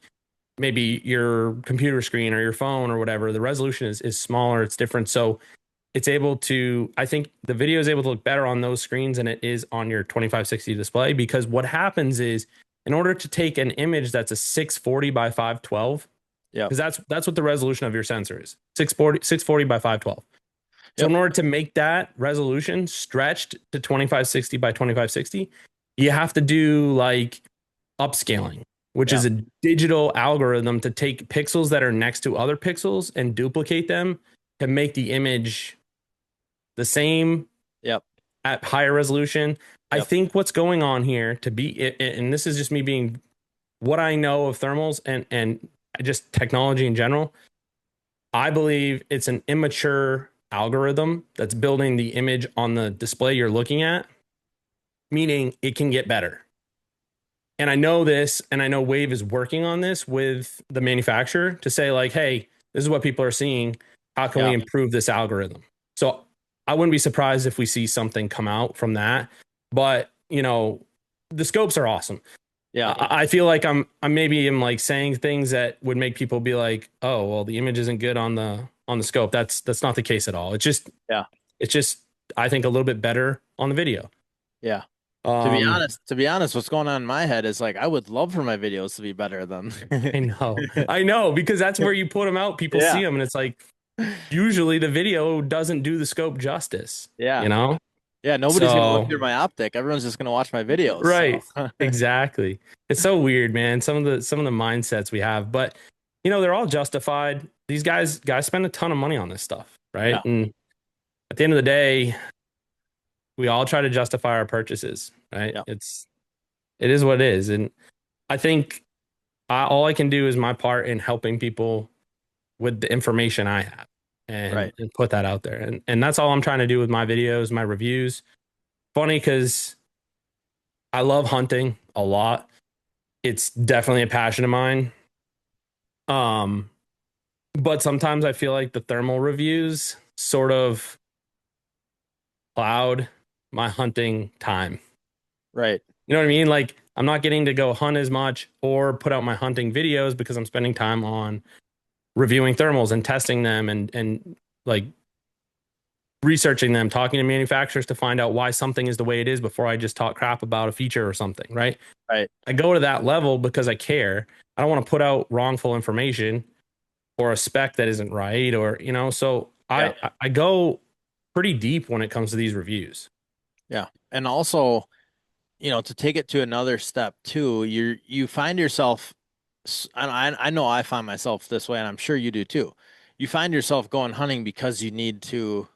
maybe your computer screen or your phone or whatever. The resolution is smaller. It's different. So I think the video is able to look better on those screens than it is on your 2560 display, because what happens is in order to take an image that's a 640 by 512, because that's what the resolution of your sensor is, 640 by 512. So in order to make that resolution stretched to 2560 by 2560, you have to do like upscaling, which is a digital algorithm to take pixels that are next to other pixels and duplicate them to make the image the same at higher resolution. I think what's going on here and this is just me being what I know of thermals and just technology in general. I believe it's an immature algorithm that's building the image on the display you're looking at, meaning it can get better. And I know this, and I know Wave is working on this with the manufacturer to say like, hey, this is what people are seeing. How can we improve this algorithm? So I wouldn't be surprised if we see something come out from that. But, the scopes are awesome. Yeah. I feel like I'm like saying things that would make people be like, oh, well, the image isn't good on the scope. That's not the case at all. It's just I think a little bit better on the video. Yeah. To be honest, what's going on in my head is like I would love for my videos to be better than. I know, because that's where you put them out. People see them, and it's like usually the video doesn't do the scope justice. Yeah, nobody's gonna look through my optic. Everyone's just gonna watch my videos. Right. So. Exactly. It's so weird, man. Some of the mindsets we have, but they're all justified. These guys spend a ton of money on this stuff, right? Yeah. And at the end of the day, we all try to justify our purchases, right? Yeah. It is what it is. And I think all I can do is my part in helping people with the information I have Right. and put that out there. And that's all I'm trying to do with my videos, my reviews. Funny because I love hunting a lot. It's definitely a passion of mine. Um, but sometimes I feel like the thermal reviews sort of cloud my hunting time. Right. You know what I mean? Like I'm not getting to go hunt as much or put out my hunting videos because I'm spending time on reviewing thermals and testing them and like researching them, talking to manufacturers to find out why something is the way it is before I just talk crap about a feature or something, right? Right. I go to that level because I care. I don't want to put out wrongful information or a spec that isn't right or, so Yeah. I go pretty deep when it comes to these reviews. Yeah. And also, to take it to another step too, you find yourself, and I know I find myself this way, and I'm sure you do too. You find yourself going hunting because you need to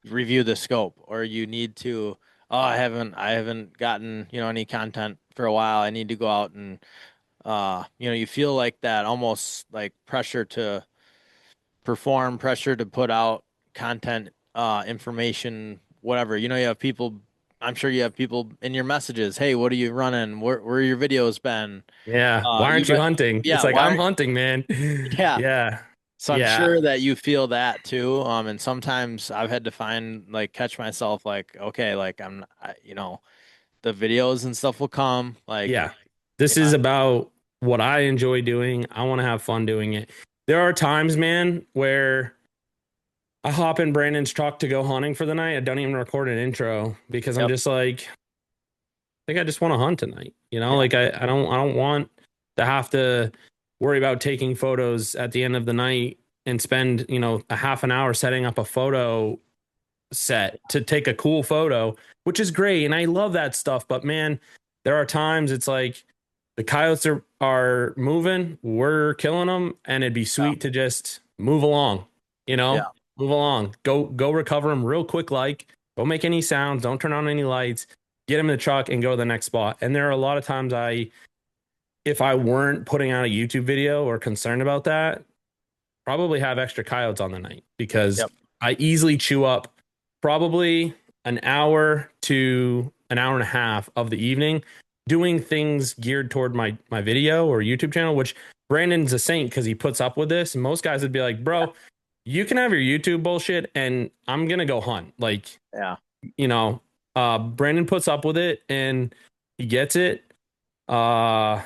review the scope, or you need to, oh, I haven't gotten, any content for a while. I need to go out and, you feel like that almost like pressure to perform, pressure to put out content, information, whatever. You have people, I'm sure you have people in your messages. Hey, what are you running? Where your videos been? Yeah. Why You aren't you bet. hunting? It's Yeah. like, Why I'm aren't, hunting, man. yeah. Yeah. So I'm Yeah. sure that you feel that too. And sometimes I've had to catch myself like, okay, like the videos and stuff will come. Like, Yeah. This yeah, is about what I enjoy doing. I want to have fun doing it. There are times, man, where I hop in Brandon's truck to go hunting for the night. I don't even record an intro because I'm yep, just like, I think I just want to hunt tonight. yeah, Like I don't want to have to worry about taking photos at the end of the night and spend, a half an hour setting up a photo set to take a cool photo, which is great. And I love that stuff. But man, there are times it's like the coyotes are moving, we're killing them, and it'd be yeah, sweet to just move along, you yeah, know, move along, go recover them real quick. Like, don't make any sounds, don't turn on any lights, get them in the truck and go to the next spot. And there are a lot of times if I weren't putting out a YouTube video or concerned about that, probably have extra coyotes on the night because yep, I easily chew up probably an hour to an hour and a half of the evening doing things geared toward my video or YouTube channel, which Brandon's a saint because he puts up with this. And most guys would be like, bro, you can have your YouTube bullshit and I'm gonna go hunt. Like, yeah, you know, Brandon puts up with it and he gets it. Uh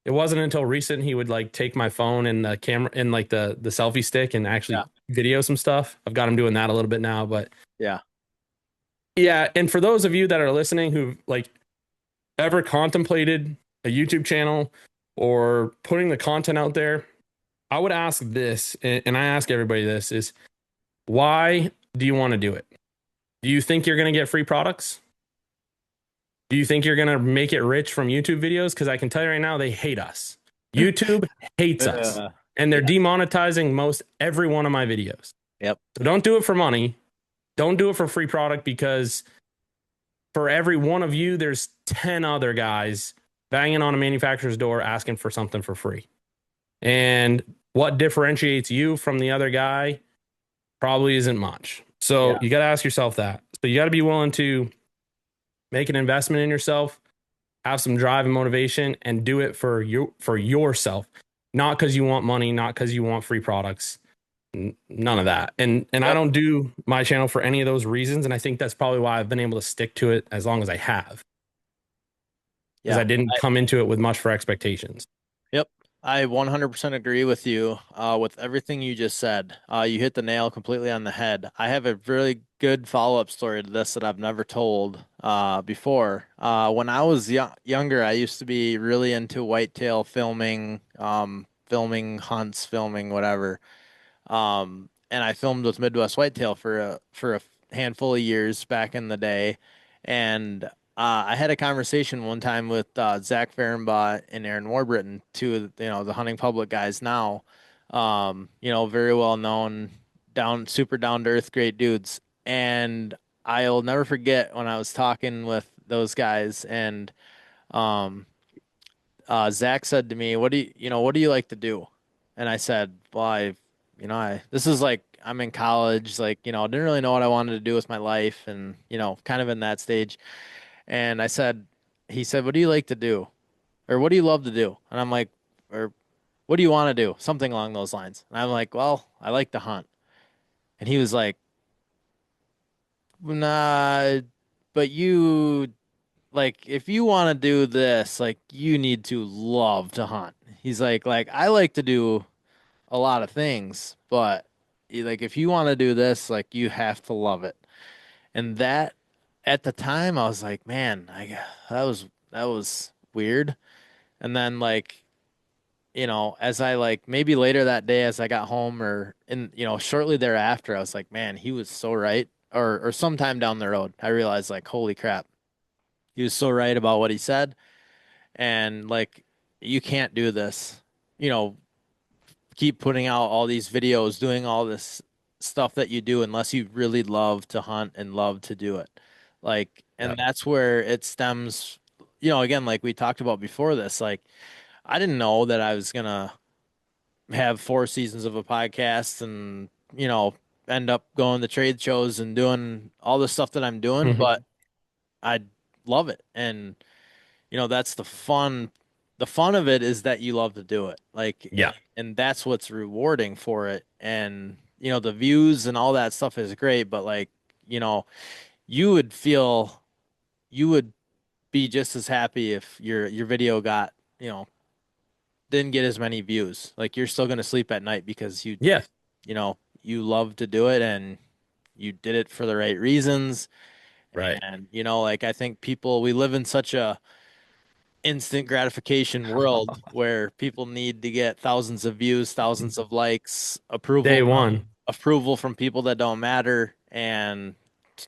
it wasn't until recent he would like take my phone and the camera and like the selfie stick and actually yeah, video some stuff. I've got him doing that a little bit now, but yeah, yeah. And for those of you that are listening who like ever contemplated a YouTube channel or putting the content out there, I would ask this, and I ask everybody this is why do you want to do it? Do you think you're going to get free products? Do you think you're going to make it rich from YouTube videos? Because I can tell you right now, they hate us. YouTube hates us and they're yeah, demonetizing most every one of my videos. yep, So don't do it for money. Don't do it for free product because for every one of you, there's 10 other guys banging on a manufacturer's door asking for something for free. And what differentiates you from the other guy probably isn't much. So yeah, you got to ask yourself that. So you got to be willing to make an investment in yourself, have some drive and motivation, and do it for yourself, not because you want money, not because you want free products. None of that. And I yep, don't do my channel for any of those reasons. And I think that's probably why I've been able to stick to it as long as I have, because yeah. I didn't come into it with much for expectations. Yep. I 100% agree with you with everything you just said. You hit the nail completely on the head. I have a really good follow-up story to this that I've never told before. When I was younger, I used to be really into whitetail filming, filming hunts, filming whatever. And I filmed with Midwest Whitetail for a handful of years back in the day, and I had a conversation one time with Zach Fehrenbach and Aaron Warburton, two of the hunting public guys now. Very well known, super down to earth, great dudes. And I'll never forget when I was talking with those guys, and um, Zach said to me, what do you like to do? And I said, well, this is like, I'm in college, like, didn't really know what I wanted to do with my life and, kind of in that stage. And he said, what do you like to do? Or what do you love to do? And I'm like, or what do you want to do? Something along those lines. And I'm like, well, I like to hunt. And he was like, nah, but if you want to do this, like, you need to love to hunt. He's like, I like to do a lot of things, but like, if you want to do this, like, you have to love it. And that, at the time, I was like, man, that was weird. And then, like, as I like maybe later that day as I got home or shortly thereafter, I was like, man, he was so right. Or sometime down the road, I realized, like, holy crap, he was so right about what he said. And, like, you can't do this, you know, keep putting out all these videos, doing all this stuff that you do unless you really love to hunt and love to do it. Like, Yeah. and that's where it stems, again, like we talked about before this, like, I didn't know that I was gonna have 4 seasons of a podcast and, end up going to trade shows and doing all the stuff that I'm doing, but Mhm. I love it. And, that's the fun. The fun of it is that you love to do it. Like, Yeah. and that's what's rewarding for it. And, the views and all that stuff is great, but, like, you know, you would feel, you would be just as happy if your video got, didn't get as many views. Like, you're still going to sleep at night because Yeah. you love to do it and you did it for the right reasons. Right. And, like, I think we live in such a instant gratification world where people need to get thousands of views, thousands of likes, Day one. approval from people that don't matter, and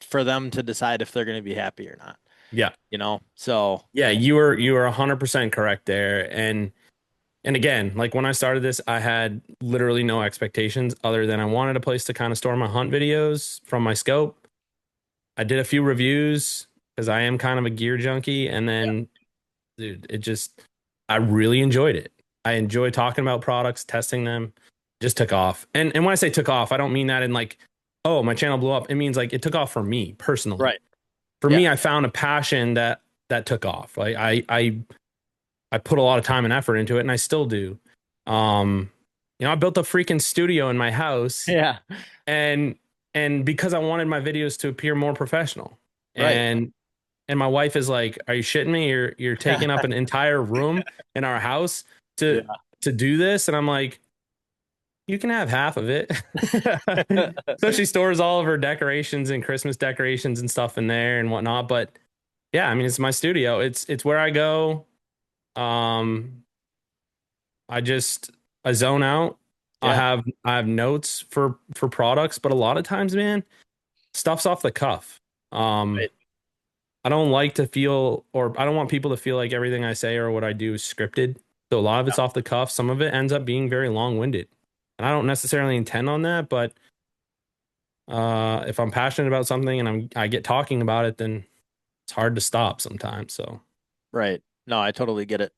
for them to decide if they're going to be happy or not, Yeah. So Yeah, you were 100% correct there. And again, like when I started this, I had literally no expectations other than I wanted a place to kind of store my hunt videos from my scope. I did a few reviews because I am kind of a gear junkie, and yeah, then dude, I really enjoyed it. I enjoy talking about products, testing them. Just took off. And when I say took off, I don't mean that in like, oh, my channel blew up. It means like it took off for me personally. right, For yeah, me, I found a passion that took off. Like I put a lot of time and effort into it, and I still do. Um, I built a freaking studio in my house, yeah, and because I wanted my videos to appear more professional, right, and my wife is like, "Are you shitting me? You're taking up an entire room in our house to yeah, do this?" And I'm like, "You can have half of it." So she stores all of her decorations and Christmas decorations and stuff in there and whatnot. But yeah, I mean, it's my studio. It's where I go. Um, I just I zone out. yeah, I have notes for products, but a lot of times, man, stuff's off the cuff. Um, right, I don't like to feel, or I don't want people to feel like everything I say or what I do is scripted. So a lot of yeah, it's off the cuff. Some of it ends up being very long-winded. And I don't necessarily intend on that, but if I'm passionate about something and I get talking about it, then it's hard to stop sometimes. So right. No, I totally get it.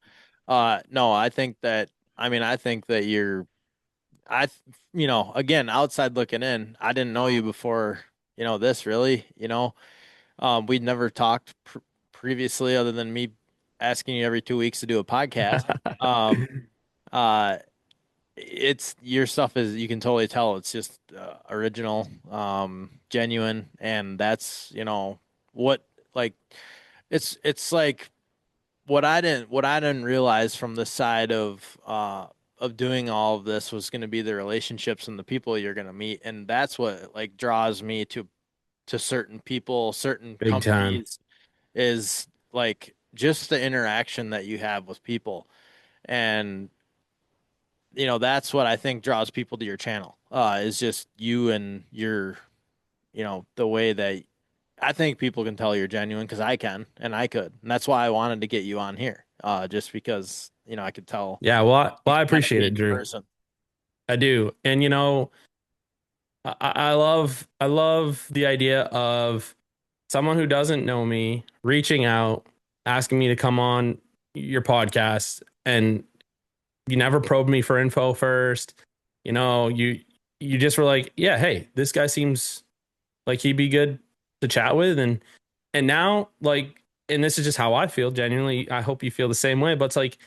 No, I think that again, outside looking in, I didn't know you before, this really, we'd never talked previously other than me asking you every 2 weeks to do a podcast. Um, uh, it's your stuff is, you can totally tell it's just original, genuine, and that's, what, like, it's like what I didn't realize from the side of doing all of this was going to be the relationships and the people you're going to meet, and that's what, like, draws me to certain people, certain big time. companies, is like just the interaction that you have with people. And that's what I think draws people to your channel, is just you and your, the way that I think people can tell you're genuine, because I can and I could. And that's why I wanted to get you on here. Just because, I could tell Yeah, well, you I can kind of appreciate be it, in Drew. person. I do. And I love the idea of someone who doesn't know me reaching out, asking me to come on your podcast. and you never probed me for info first. You just were like, yeah, hey, this guy seems like he'd be good to chat with. And now, like, and this is just how I feel genuinely. I hope you feel the same way, but it's like,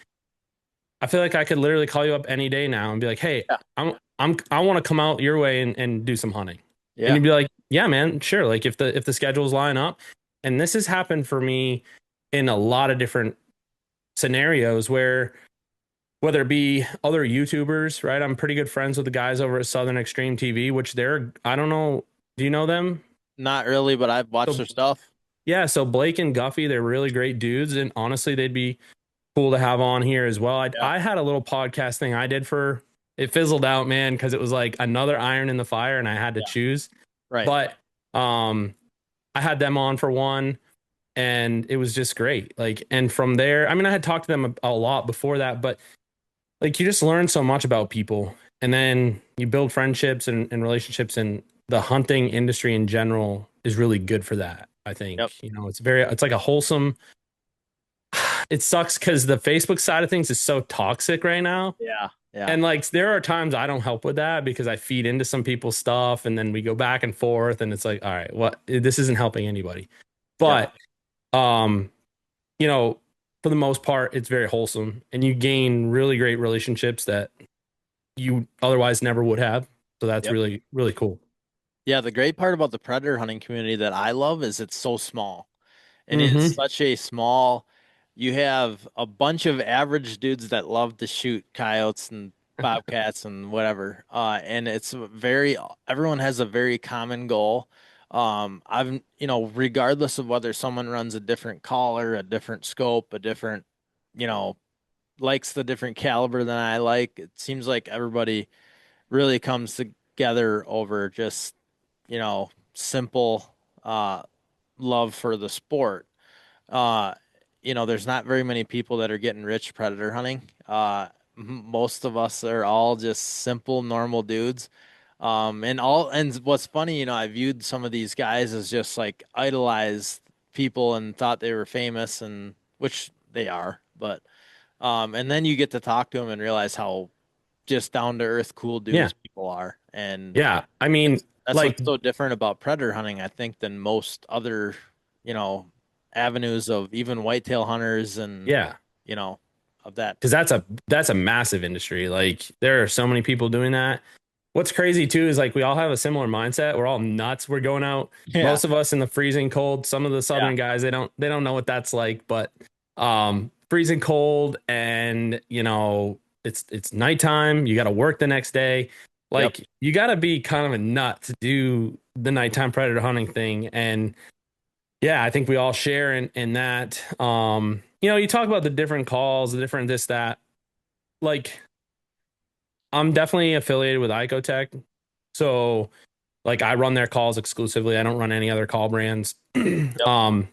I feel like I could literally call you up any day now and be like, hey, Yeah. I want to come out your way and do some hunting. And Yeah. you'd be like, yeah, man, sure. Like if the schedules line up. And this has happened for me in a lot of different scenarios where whether it be other YouTubers, right? I'm pretty good friends with the guys over at Southern Extreme TV, which I don't know, do you know them? Not really, but I've watched So their stuff. yeah, so Blake and Guffey, they're really great dudes, and honestly, they'd be cool to have on here as well. Yeah. I had a little podcast thing I did for it fizzled out, man, because it was like another iron in the fire, and I had to Yeah. choose. Right. But I had them on for one, and it was just great. Like, and from there, I mean, I had talked to them a lot before that, but like you just learn so much about people, and then you build friendships and relationships, and the hunting industry in general is really good for that. I think, Yep. it's like a wholesome. It sucks because the Facebook side of things is so toxic right now. Yeah. Yeah. And like there are times I don't help with that because I feed into some people's stuff and then we go back and forth and it's like, all right, what this isn't helping anybody. But um, for the most part, it's very wholesome and you gain really great relationships that you otherwise never would have. So that's really, really cool. Yeah, the great part about the predator hunting community that I love is it's so small. And it's Mm-hmm. such a small, you have a bunch of average dudes that love to shoot coyotes and bobcats and whatever. And everyone has a very common goal. Regardless of whether someone runs a different collar, a different scope, a different, you know, likes the different caliber than I like, it seems like everybody really comes together over just, simple, love for the sport. Uh, there's not very many people that are getting rich predator hunting. Most of us are all just simple, normal dudes. And what's funny, I viewed some of these guys as just like idolized people and thought they were famous, and which they are, but and then you get to talk to them and realize how just down to earth, cool Yeah. dudes people are, and Yeah. I mean, that's like, what's so different about predator hunting, I think, than most other, avenues of even whitetail hunters and, yeah. you know, of that. Because that's a massive industry. Like there are so many people doing that. What's crazy too is like we all have a similar mindset. We're all nuts. We're going out. Yeah. Most of us in the freezing cold. Some of the Yeah. southern guys they don't know what that's like. But freezing cold and it's nighttime. You got to work the next day. Like you got to be kind of a nut to do the nighttime predator hunting thing. And yeah, I think we all share in that. You talk about the different calls, the different this, that. Like, I'm definitely affiliated with Icotech. So, like, I run their calls exclusively. I don't run any other call brands. Um,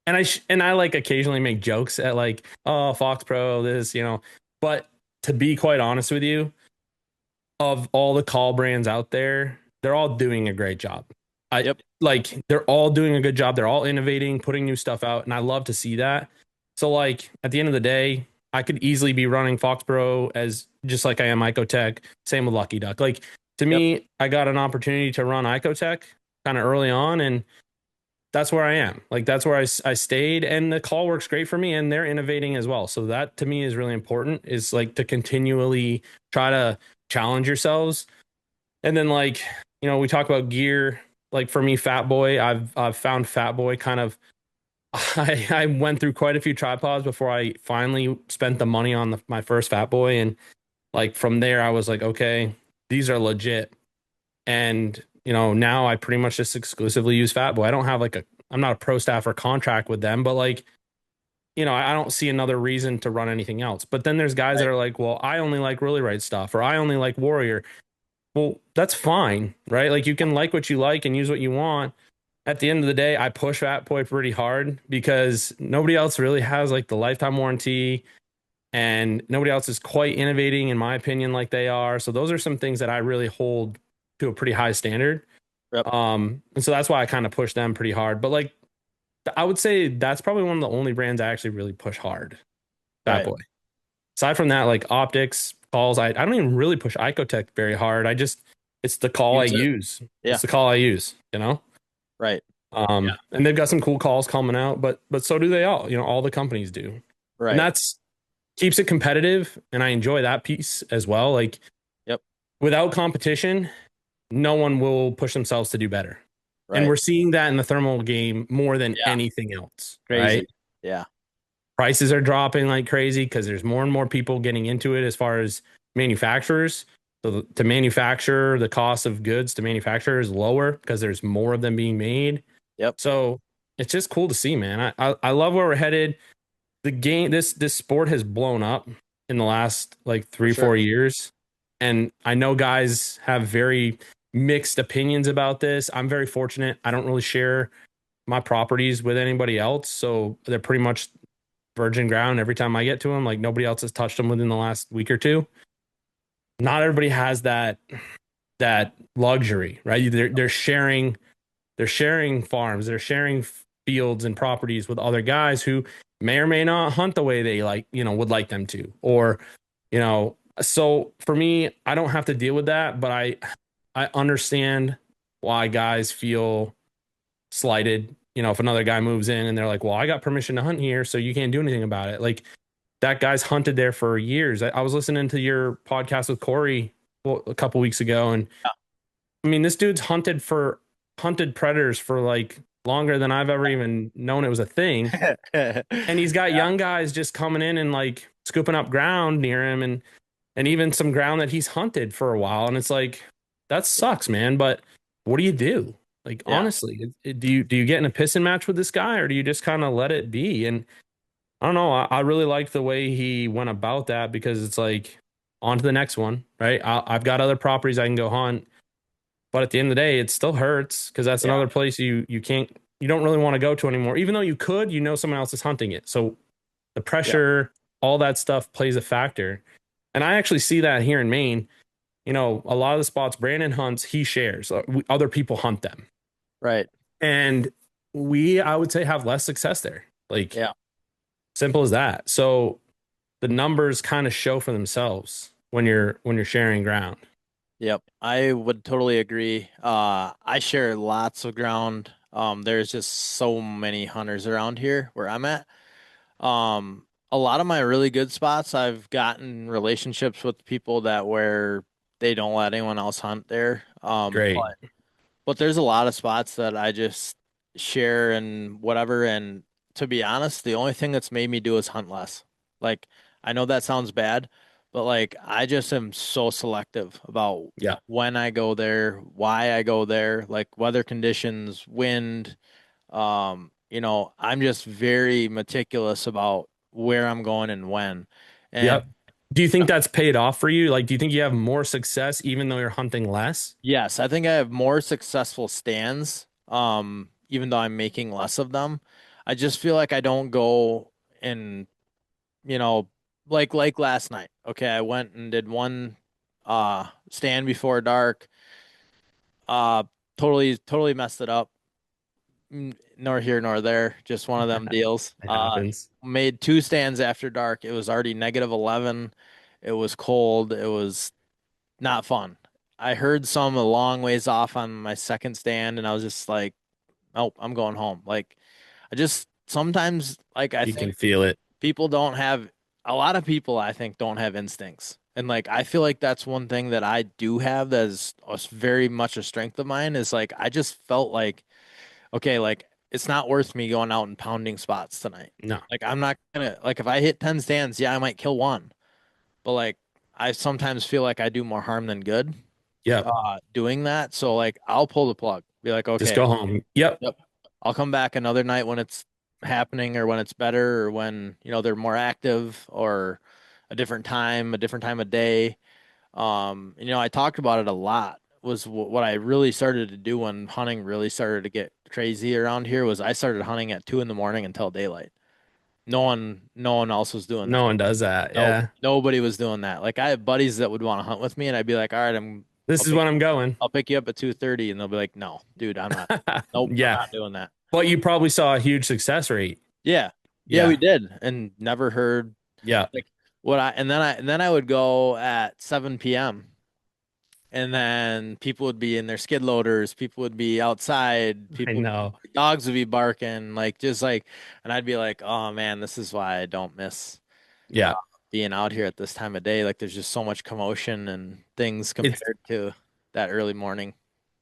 and I like occasionally make jokes at like, oh, Fox Pro, this. But to be quite honest with you, of all the call brands out there, they're all doing a great job. Like they're all doing a good job. They're all innovating, putting new stuff out, and I love to see that. So like at the end of the day, I could easily be running Fox Pro as just like I am Icotech. Same with Lucky Duck. Like to me, I got an opportunity to run Icotech kind of early on, and that's where I am. Like that's where I stayed, and the call works great for me, and they're innovating as well. So that to me is really important. Is like to continually try to challenge yourselves, and then like we talk about gear. Like for me, Fat Boy, I've found Fat Boy kind of. I went through quite a few tripods before I finally spent the money on my first Fat Boy, and like from there, I was like, okay, these are legit. And now I pretty much just exclusively use Fat Boy. I don't have I'm not a pro staff or contract with them, but like, I don't see another reason to run anything else. But then there's guys that are like, well, I only like Really Right stuff, or I only like Warrior. Well, that's fine, right? Like you can like what you like and use what you want. At the end of the day, I push Fat Boy pretty hard because nobody else really has like the lifetime warranty, and nobody else is quite innovating, in my opinion, like they are. So those are some things that I really hold to a pretty high standard. And so that's why I kind of push them pretty hard. But like, I would say that's probably one of the only brands I actually really push hard. Fat Boy. aside from that, like optics calls, I don't even really push Icotech very hard. It's the call I Use it. use. Yeah. It's the call I use, you know? Right. And they've got some cool calls coming out, but so do they all, all the companies do. Right. And that's keeps it competitive. And I enjoy that piece as well. Like, yep. Without competition, no one will push themselves to do better. Right. And we're seeing that in the thermal game more than anything else. Crazy. Right? Yeah. Prices are dropping like crazy because there's more and more people getting into it as far as manufacturers. So to manufacture, the cost of goods to manufacture is lower because there's more of them being made. Yep. So it's just cool to see, man. I love where we're headed. The game, this sport has blown up in the last like 3-4 years. And I know guys have very mixed opinions about this. I'm very fortunate. I don't really share my properties with anybody else. So they're pretty much virgin ground every time I get to them. Like nobody else has touched them within the last week or two. Not everybody has that luxury, right? They're sharing farms, they're sharing fields and properties with other guys who may or may not hunt the way they would like them to, or, so for me, I don't have to deal with that, but I understand why guys feel slighted. If another guy moves in and they're like, well, I got permission to hunt here, so you can't do anything about it. Like that guy's hunted there for years. I was listening to your podcast with Corey a couple weeks ago. And I mean, this dude's hunted predators for like longer than I've ever even known it was a thing. And he's got young guys just coming in and like scooping up ground near him and even some ground that he's hunted for a while. And it's like, that sucks, man. But what do you do? Like, honestly, do you get in a pissing match with this guy, or do you just kind of let it be? And I don't know. I really liked the way he went about that, because it's like, on to the next one, right? I've got other properties I can go hunt. But at the end of the day, it still hurts, because that's another place you don't really want to go to anymore. Even though you could, someone else is hunting it. So the pressure, all that stuff plays a factor. And I actually see that here in Maine. A lot of the spots Brandon hunts, he shares. Other people hunt them. Right. And I would say, have less success there. Like, simple as that. So the numbers kind of show for themselves when you're sharing ground. Yep, I would totally agree. I share lots of ground. There's just so many hunters around here where I'm at. A lot of my really good spots, I've gotten relationships with people where they don't let anyone else hunt there. Great. But there's a lot of spots that I just share and whatever. And to be honest, the only thing that's made me do is hunt less. Like, I know that sounds bad, but like, I just am so selective about when I go there, why I go there, like weather conditions, wind. I'm just very meticulous about where I'm going and when. And do you think that's paid off for you? Like, do you think you have more success even though you're hunting less? Yes, I think I have more successful stands, even though I'm making less of them. I just feel like I don't go and, like last night. Okay, I went and did one stand before dark. Totally messed it up. Nor here nor there, just one of them deals. It happens. Made 2 stands after dark. It was already -11. It was cold. It was not fun. I heard some a long ways off on my second stand, and I was just like, "Nope, I'm going home." Like, I just sometimes, like, I You think can feel it. A lot of people, I think, don't have instincts. And like, I feel like that's one thing that I do have that is very much a strength of mine, is like, I just felt like, okay, like, it's not worth me going out and pounding spots tonight. No. Like, I'm not gonna, like, if I hit 10 stands, I might kill one. But like, I sometimes feel like I do more harm than good. Doing that. So like, I'll pull the plug. Be like, okay, just go home. Yep. I'll come back another night when it's happening, or when it's better, or when, they're more active, or a different time of day. I talked about it a lot. Was what I really started to do when hunting really started to get crazy around here, was I started hunting at 2 a.m. until daylight. No one else was doing that. No one does that. Yeah. Nobody was doing that. Like, I have buddies that would want to hunt with me, and I'd be like, all right, this is when I'm going. I'll pick you up at 2:30, and they'll be like, no, dude, I'm not. Nope, I'm not doing that. But you probably saw a huge success rate. Yeah, we did, and never heard. Yeah. Like, And then I would go at 7 p.m. and then people would be in their skid loaders, people would be outside, I people know. dogs would be barking, like just like, and I'd be like, oh man, this is why I don't miss uh, Yeah. being out here at this time of day. Like there's just so much commotion and things It's compared to that early morning.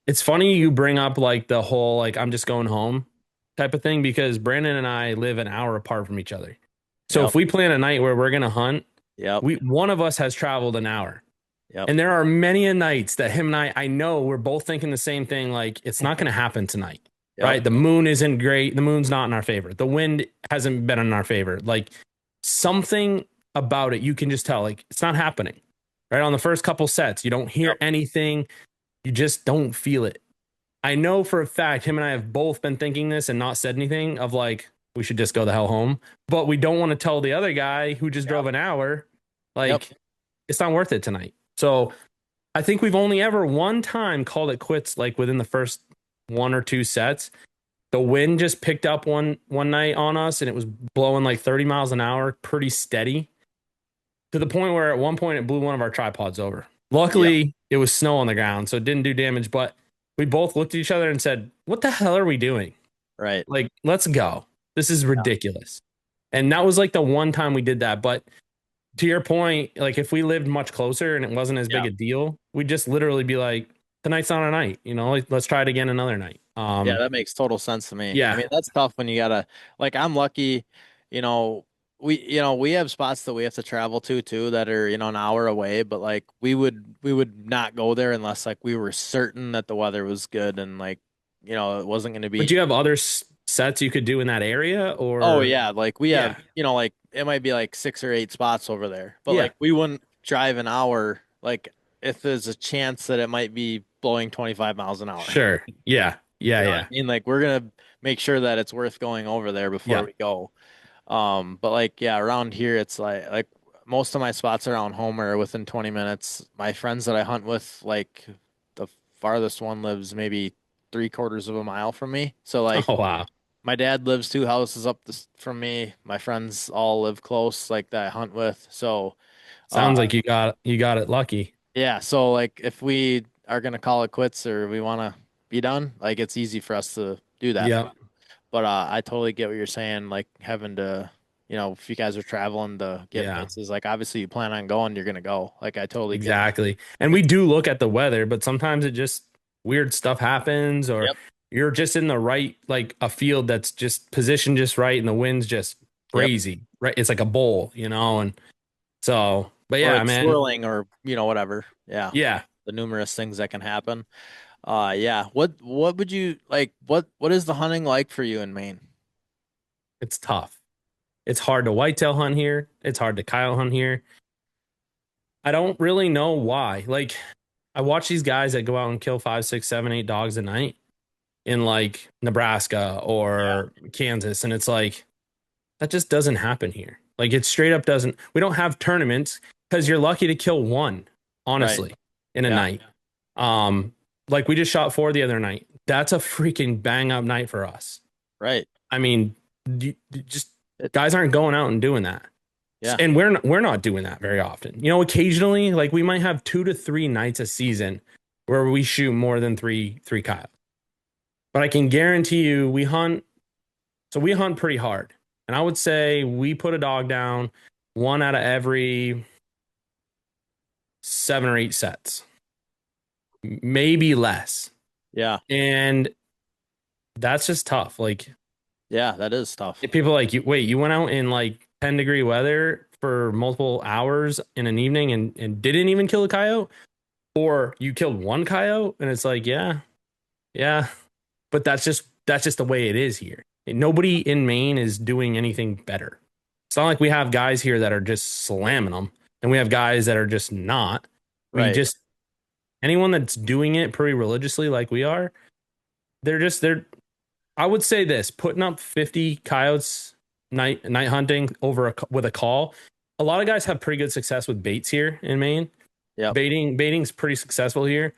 it's funny you bring up like the whole like I'm just going home type of thing because Brandon and I live an hour apart from each other. So Yep. if we plan a night where we're gonna hunt, Yep. we one of us has traveled an hour. Yep. And there are many a nights that him and I know we're both thinking the same thing, like it's not gonna happen tonight. Yep. Right? The moon isn't great. The moon's not in our favor. The wind hasn't been in our favor. Like something about it, you can just tell, like it's not happening. Right on the first couple sets, you don't hear Yep. anything. You just don't feel it. I know for a fact him and I have both been thinking this and not said anything of like, we should just go the hell home. But we don't want to tell the other guy who just drove Yep. an hour, Yep. like, it's not worth it tonight. So I think we've only ever one time called it quits, like within the first one or two sets. The wind just picked up one night on us and it was blowing like 30 miles an hour, pretty steady to the point where at one point it blew one of our tripods over. Yep. Luckily, it was snow on the ground, so it didn't do damage, but we both looked at each other and said, "What the hell are we doing? Right. Like, let's go. This is ridiculous." And that was like the one time we did that. But to your point, like if we lived much closer and it wasn't as big Yeah. a deal, we'd just literally be like, "Tonight's not our night, you know. Like, let's try it again another night." Yeah, that makes total sense to me. I Yeah. mean, that's tough when you gotta, like, I'm lucky, you know, we have spots that we have to travel to too that are, an hour away, but like we would not go there unless like we were certain that the weather was good and like, it wasn't going to But do be. you have other sets you could do in that area, Oh or yeah, like we have, yeah, like it might be like 6 or 8 spots over there, but yeah, like we wouldn't drive an hour, like if there's a chance that it might be blowing 25 miles an hour. sure, yeah, yeah, You know what I yeah, mean? Like we're gonna make sure that it's worth going over there before yeah. we go. But like yeah, around here it's like most of my spots around home are within 20 minutes. My friends that I hunt with, like the farthest one lives maybe 3/4 of a mile from me. So like Oh wow. my dad lives 2 houses up from me. My friends all live close, like that I hunt with. So uh Sounds like you got it lucky. yeah, so like if we are gonna call it quits or we wanna be done, like it's easy for us to do that. Yeah, But I totally get what you're saying, like having to, if you guys are traveling to get yeah, places, like obviously you plan on going, you're gonna go. Like I totally get it. exactly. And we do look at the weather, but sometimes it just weird stuff happens, or Yep. you're just in the right, like a field that's just positioned just right, and the wind's just Yep. crazy, right? It's like a bowl, and so, but Or yeah, it's man, swirling or, whatever. Yeah. yeah, The numerous things that can happen. Yeah. What would you like? What is the hunting like for you in Maine? it's tough. It's hard to whitetail hunt here. It's hard to coyote hunt here. I don't really know why. Like, I watch these guys that go out and kill 5, 6, 7, 8 dogs a night in like Nebraska Yeah. or Kansas, and it's like that just doesn't happen here. Like, it straight up doesn't. We don't have tournaments because you're lucky to kill one, Right. honestly, in a Yeah. night. Um, like we just shot 4 the other night. That's a freaking bang up night for us. Right. I mean, just It, guys aren't going out and doing that. yeah. And we're not doing that very often. Occasionally, like we might have 2 to 3 nights a season where we shoot more than three coyotes. But I can guarantee you, we hunt pretty hard. And I would say we put a dog down 1 out of every 7 or 8 sets, maybe less. Yeah. And that's just tough. Like, Yeah. That is tough. if people are like, wait, you went out in like 10-degree weather for multiple hours in an evening and didn't even kill a coyote? Or you killed one coyote? And it's like, yeah, yeah. But that's just the way it is here. Nobody in Maine is doing anything better. It's not like we have guys here that are just slamming them, and we have guys that are just not. We Right. just anyone that's doing it pretty religiously like we are, they're I would say this, putting up 50 coyotes night hunting with a call. A lot of guys have pretty good success with baits here in Maine. Yep. Baiting's pretty successful here.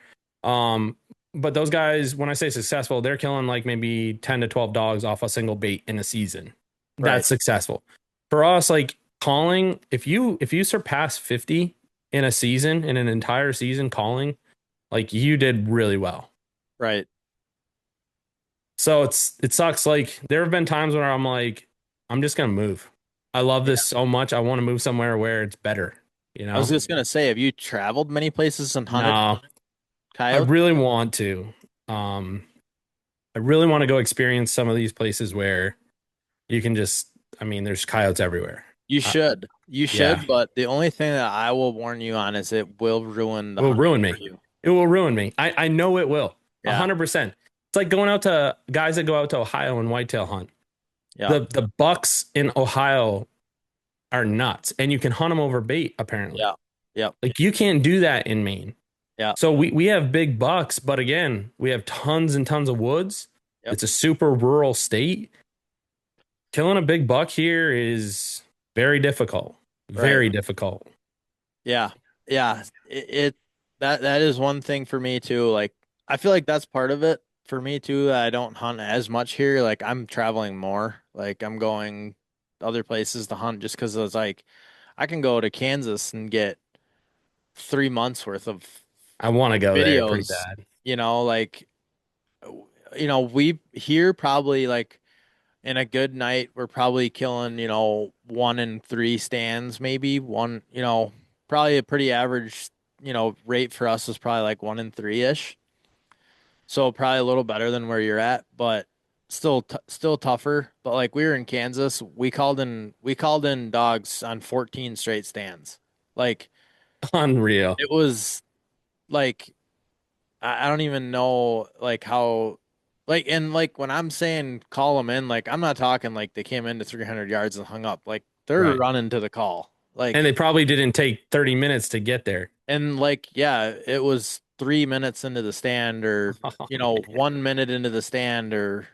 But those guys, when I say successful, they're killing like maybe 10 to 12 dogs off a single bait in a season. Right. That's successful. For us, like calling, if you surpass 50 in a season, in an entire season calling, like you did really well. Right. So it sucks. Like there have been times where I'm like, I'm just gonna move. I love Yeah. this so much. I want to move somewhere where it's better, you I was know? just gonna say, have you traveled many places and hunted No, I coyotes? really want to. Um, I really want to go experience some of these places where you can just, I mean, there's coyotes everywhere. You Uh, should. You yeah, should, but the only thing that I will warn you on is it will ruin the it will hunt ruin for me. you. It will ruin me. I know it will. Yeah. 100%. It's like going out to guys that go out to Ohio and whitetail hunt. Yeah. The bucks in Ohio are nuts, and you can hunt them over bait, apparently. Yeah. Yep. Like you can't do that in Maine. Yeah. So we have big bucks, but again, we have tons and tons of woods. Yep. It's a super rural state. Killing a big buck here is very difficult. Right. Very difficult. Yeah. Yeah. It that is one thing for me too. Like I feel like that's part of it for me too. I don't hunt as much here. Like I'm traveling more. Like I'm going other places to hunt just because it's like I can go to Kansas and get 3 months worth of I want to go there pretty videos, bad. like we here probably like in a good night we're probably killing 1 in 3 stands, maybe one, probably a pretty average rate for us is probably like 1 in 3 ish, so probably a little better than where you're at, but still tougher. But like we were in Kansas, we called in dogs on 14 straight stands. Like Unreal. it was like I don't even know like how, like, and like when I'm saying call them in, like I'm not talking like they came into 300 yards and hung up. Like they're Right. running to the call. And Like, they probably didn't take 30 minutes to get there. and like yeah, it was 3 minutes into the stand, or Oh, 1 minute into the stand, or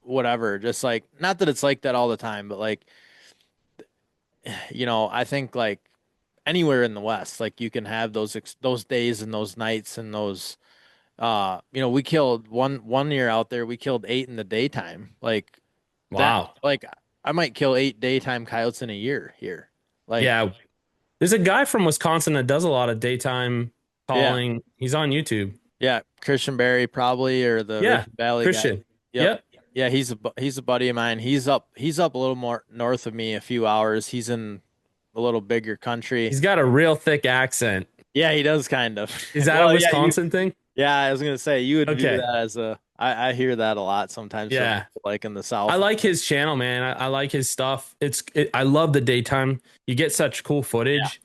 whatever. Just like, not that it's like that all the time, but like I think like anywhere in the West, like you can have those days and those nights and those. We killed one year out there. We killed 8 in the daytime. Like that. wow. Like I might kill 8 daytime coyotes in a year here. Like Yeah. There's a guy from Wisconsin that does a lot of daytime yeah, calling. He's on YouTube. yeah. Christian Berry probably, or the Yeah. Ridge Valley guy. Christian. Yep. Yep. Yeah, he's a buddy of mine. He's up a little more north of me, a few hours. He's in a little bigger country. He's got a real thick accent. Yeah, he does kind of. Is that a Well, yeah, Wisconsin thing? yeah. I was gonna say you would view Okay. that as a. I hear that a lot sometimes from Yeah. people, like in the I South. like his channel, man. I like his stuff. I love the daytime. You get such cool Yeah, footage.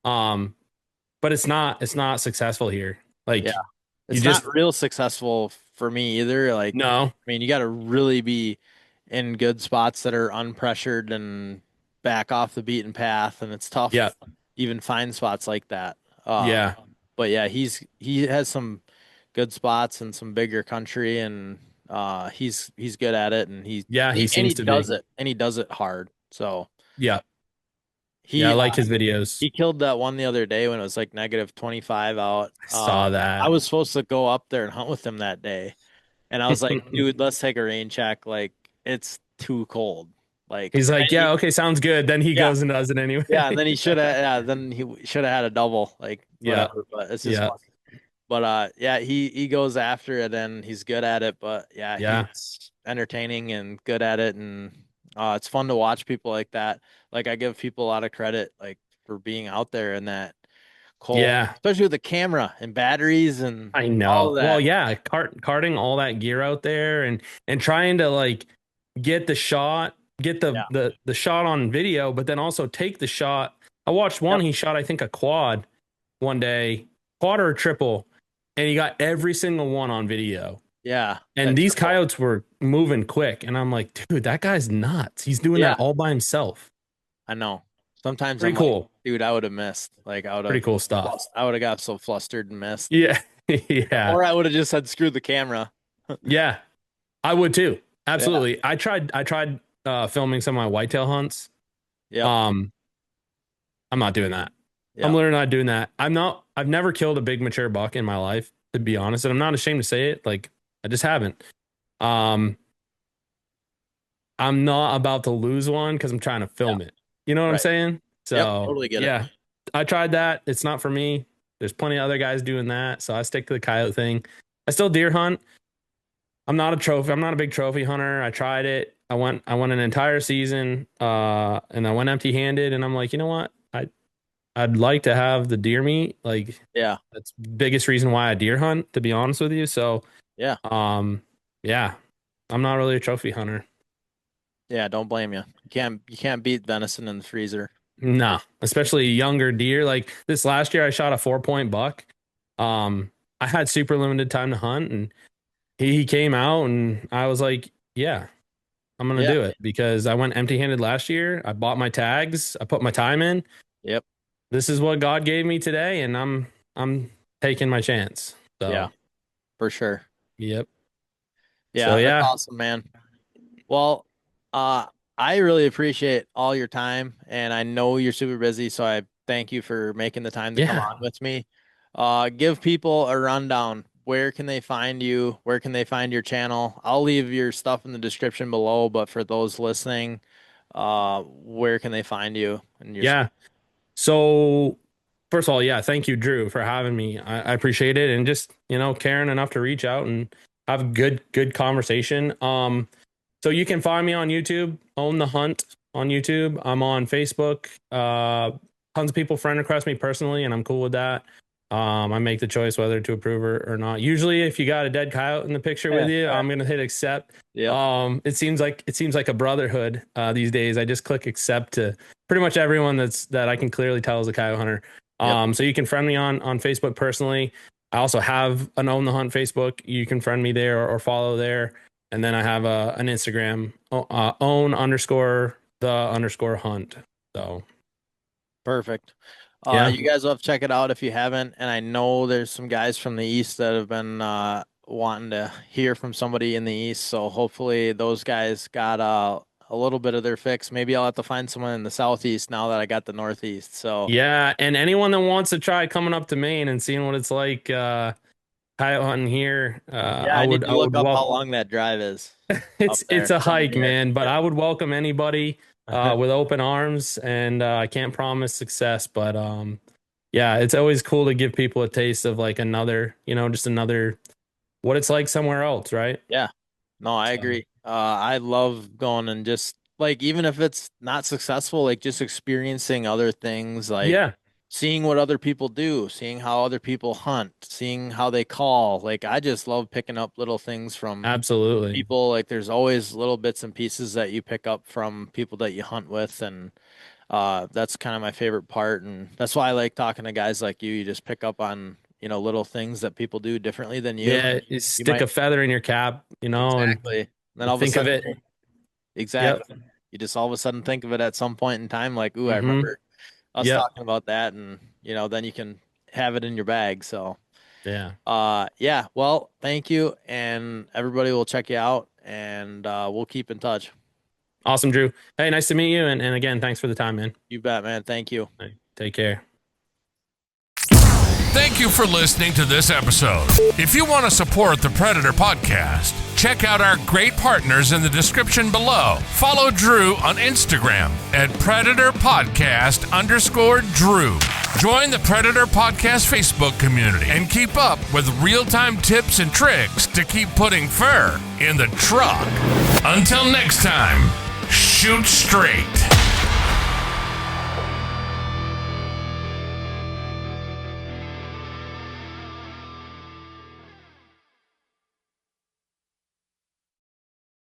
Um, but it's not successul here. Like yeah. you It's just not real successful for me either. Like, no. I mean, you got to really be in good spots that are unpressured and back off the beaten path, and it's tough Yeah. even find spots like that. Yeah. But yeah, he has some good spots and some bigger country, and he's good at it, and Yeah, he and seems he to does be. it, and he does it hard. So Yeah. Yeah, I he like his videos. he killed that one the other day when it was like -25 out. I saw I that. was supposed to go up there and hunt with him that day. And I was like, dude, let's take a rain check. Like, it's too cold. Like, He's like, and yeah, okay, sounds good. Then he yeah, goes and does it anyway. yeah. And then he should have, yeah, then he should have had a double, like, Yeah. whatever. But it's just Yeah. fun. But yeah, he goes after it and he's good at it. But yeah, Yeah. he's entertaining and good at it. And it's fun to watch people like that. Like, I give people a lot of credit, like, for being out there in that cold, Yeah. especially with the camera and batteries and I all know. of Well, that. yeah, carting all that gear out there and trying to like get the shot, get Yeah. the shot on video, but then also take the shot. I watched one, Yep. he shot I think a quad one day, quad or a triple, and he got every single one on video. Yeah. And That these triple. coyotes were moving quick, and I'm like, dude, that guy's nuts. He's doing Yeah. that all by himself. I know. Sometimes Pretty I'm like, cool. dude, I would have missed. Like I would Pretty have, cool stuff. I would have got so flustered and missed. Yeah. Yeah. Or I would have just said, screw the camera. Yeah. I would too. Yeah. Absolutely. I tried filming some of my whitetail hunts. Yeah. I'm not doing that. Yeah. I'm literally not doing that. I've never killed a big mature buck in my life, to be honest. And I'm not ashamed to say it. Like I just haven't. I'm not about to lose one because I'm trying to film it. You know what I'm Right. saying? So Yep, totally get it. yeah, I tried that. It's not for me. There's plenty of other guys doing that. So I stick to the coyote thing. I still deer hunt. I'm not a big trophy hunter. I tried it. I went an entire season, and I went empty handed, and I'm like, you know what? I'd like to have the deer meat. Like, Yeah. that's the biggest reason why I deer hunt, to be honest with you. So Yeah. yeah, I'm not really a trophy hunter. Yeah. Don't blame you. You can't beat venison in the freezer. No, especially younger deer. Like this last year, I shot a 4-point buck. I had super limited time to hunt, and he came out, and I was like, yeah, I'm gonna Yeah. do it because I went empty handed last year. I bought my tags. I put my time in. Yep. This is what God gave me today, and I'm taking my chance. So Yeah. For sure. yep. Yeah. So That's yeah, awesome, man. Well, I really appreciate all your time, and I know you're super busy, so I thank you for making the time to come yeah. on with me. Give people a rundown. Where can they find you? Where can they find your channel? I'll leave your stuff in the description below, but for those listening, where can they find you and your Yeah. So first of all, yeah, thank you, Drew, for having me. I appreciate it, and just caring enough to reach out and have a good conversation. So you can find me on YouTube, Own the Hunt on YouTube. I'm on Facebook. Tons of people friend request me personally, and I'm cool with that. I make the choice whether to approve or not. Usually, if you got a dead coyote in the picture with you, I'm gonna hit accept. Yep. It seems like a brotherhood these days. I just click accept to pretty much everyone that I can clearly tell is a coyote hunter. So you can friend me on Facebook personally. I also have an Own the Hunt Facebook. You can friend me there or follow there. And then I have an Instagram, own_the_hunt. So Perfect. yeah, You guys will have to check it out if you haven't. And I know there's some guys from the East that have been wanting to hear from somebody in the East. So hopefully those guys got a little bit of their fix. Maybe I'll have to find someone in the Southeast now that I got the Northeast. So yeah. And anyone that wants to try coming up to Maine and seeing what it's like coyote hunting here, yeah, I need to look up how long that drive is. it's a hike, man. But Yeah. I would welcome anybody with open arms, and I can't promise success, but yeah, it's always cool to give people a taste of like another, just another what it's like somewhere else, right? Yeah. No, I agree. I love going and just like even if it's not successful, like just experiencing other things, like Yeah, seeing what other people do, seeing how other people hunt, seeing how they call. Like I just love picking up little things from absolutely. people. Like there's always little bits and pieces that you pick up from people that you hunt with, and that's kind of my favorite part. And that's why I like talking to guys like you. You just pick up on little things that people do differently than you. Yeah, you You stick might a feather in your cap, exactly. And then all of a think of sudden, it. Yep. exactly. You just all of a sudden think of it at some point in time, like, ooh, I Mm-hmm. remember us Yep. talking about that, and then you can have it in your bag. So, Yeah. yeah. Well, thank you, and everybody will check you out, and we'll keep in touch. Awesome, Drew. Hey, nice to meet you. And again, thanks for the time, man. You bet, man. Thank you. Hey, take care. Thank you for listening to this episode. If you want to support the Predator Podcast, check out our great partners in the description below. Follow Drew on Instagram at Predator Podcast _Drew. Join the Predator Podcast Facebook community and keep up with real-time tips and tricks to keep putting fur in the truck. Until next time, shoot straight.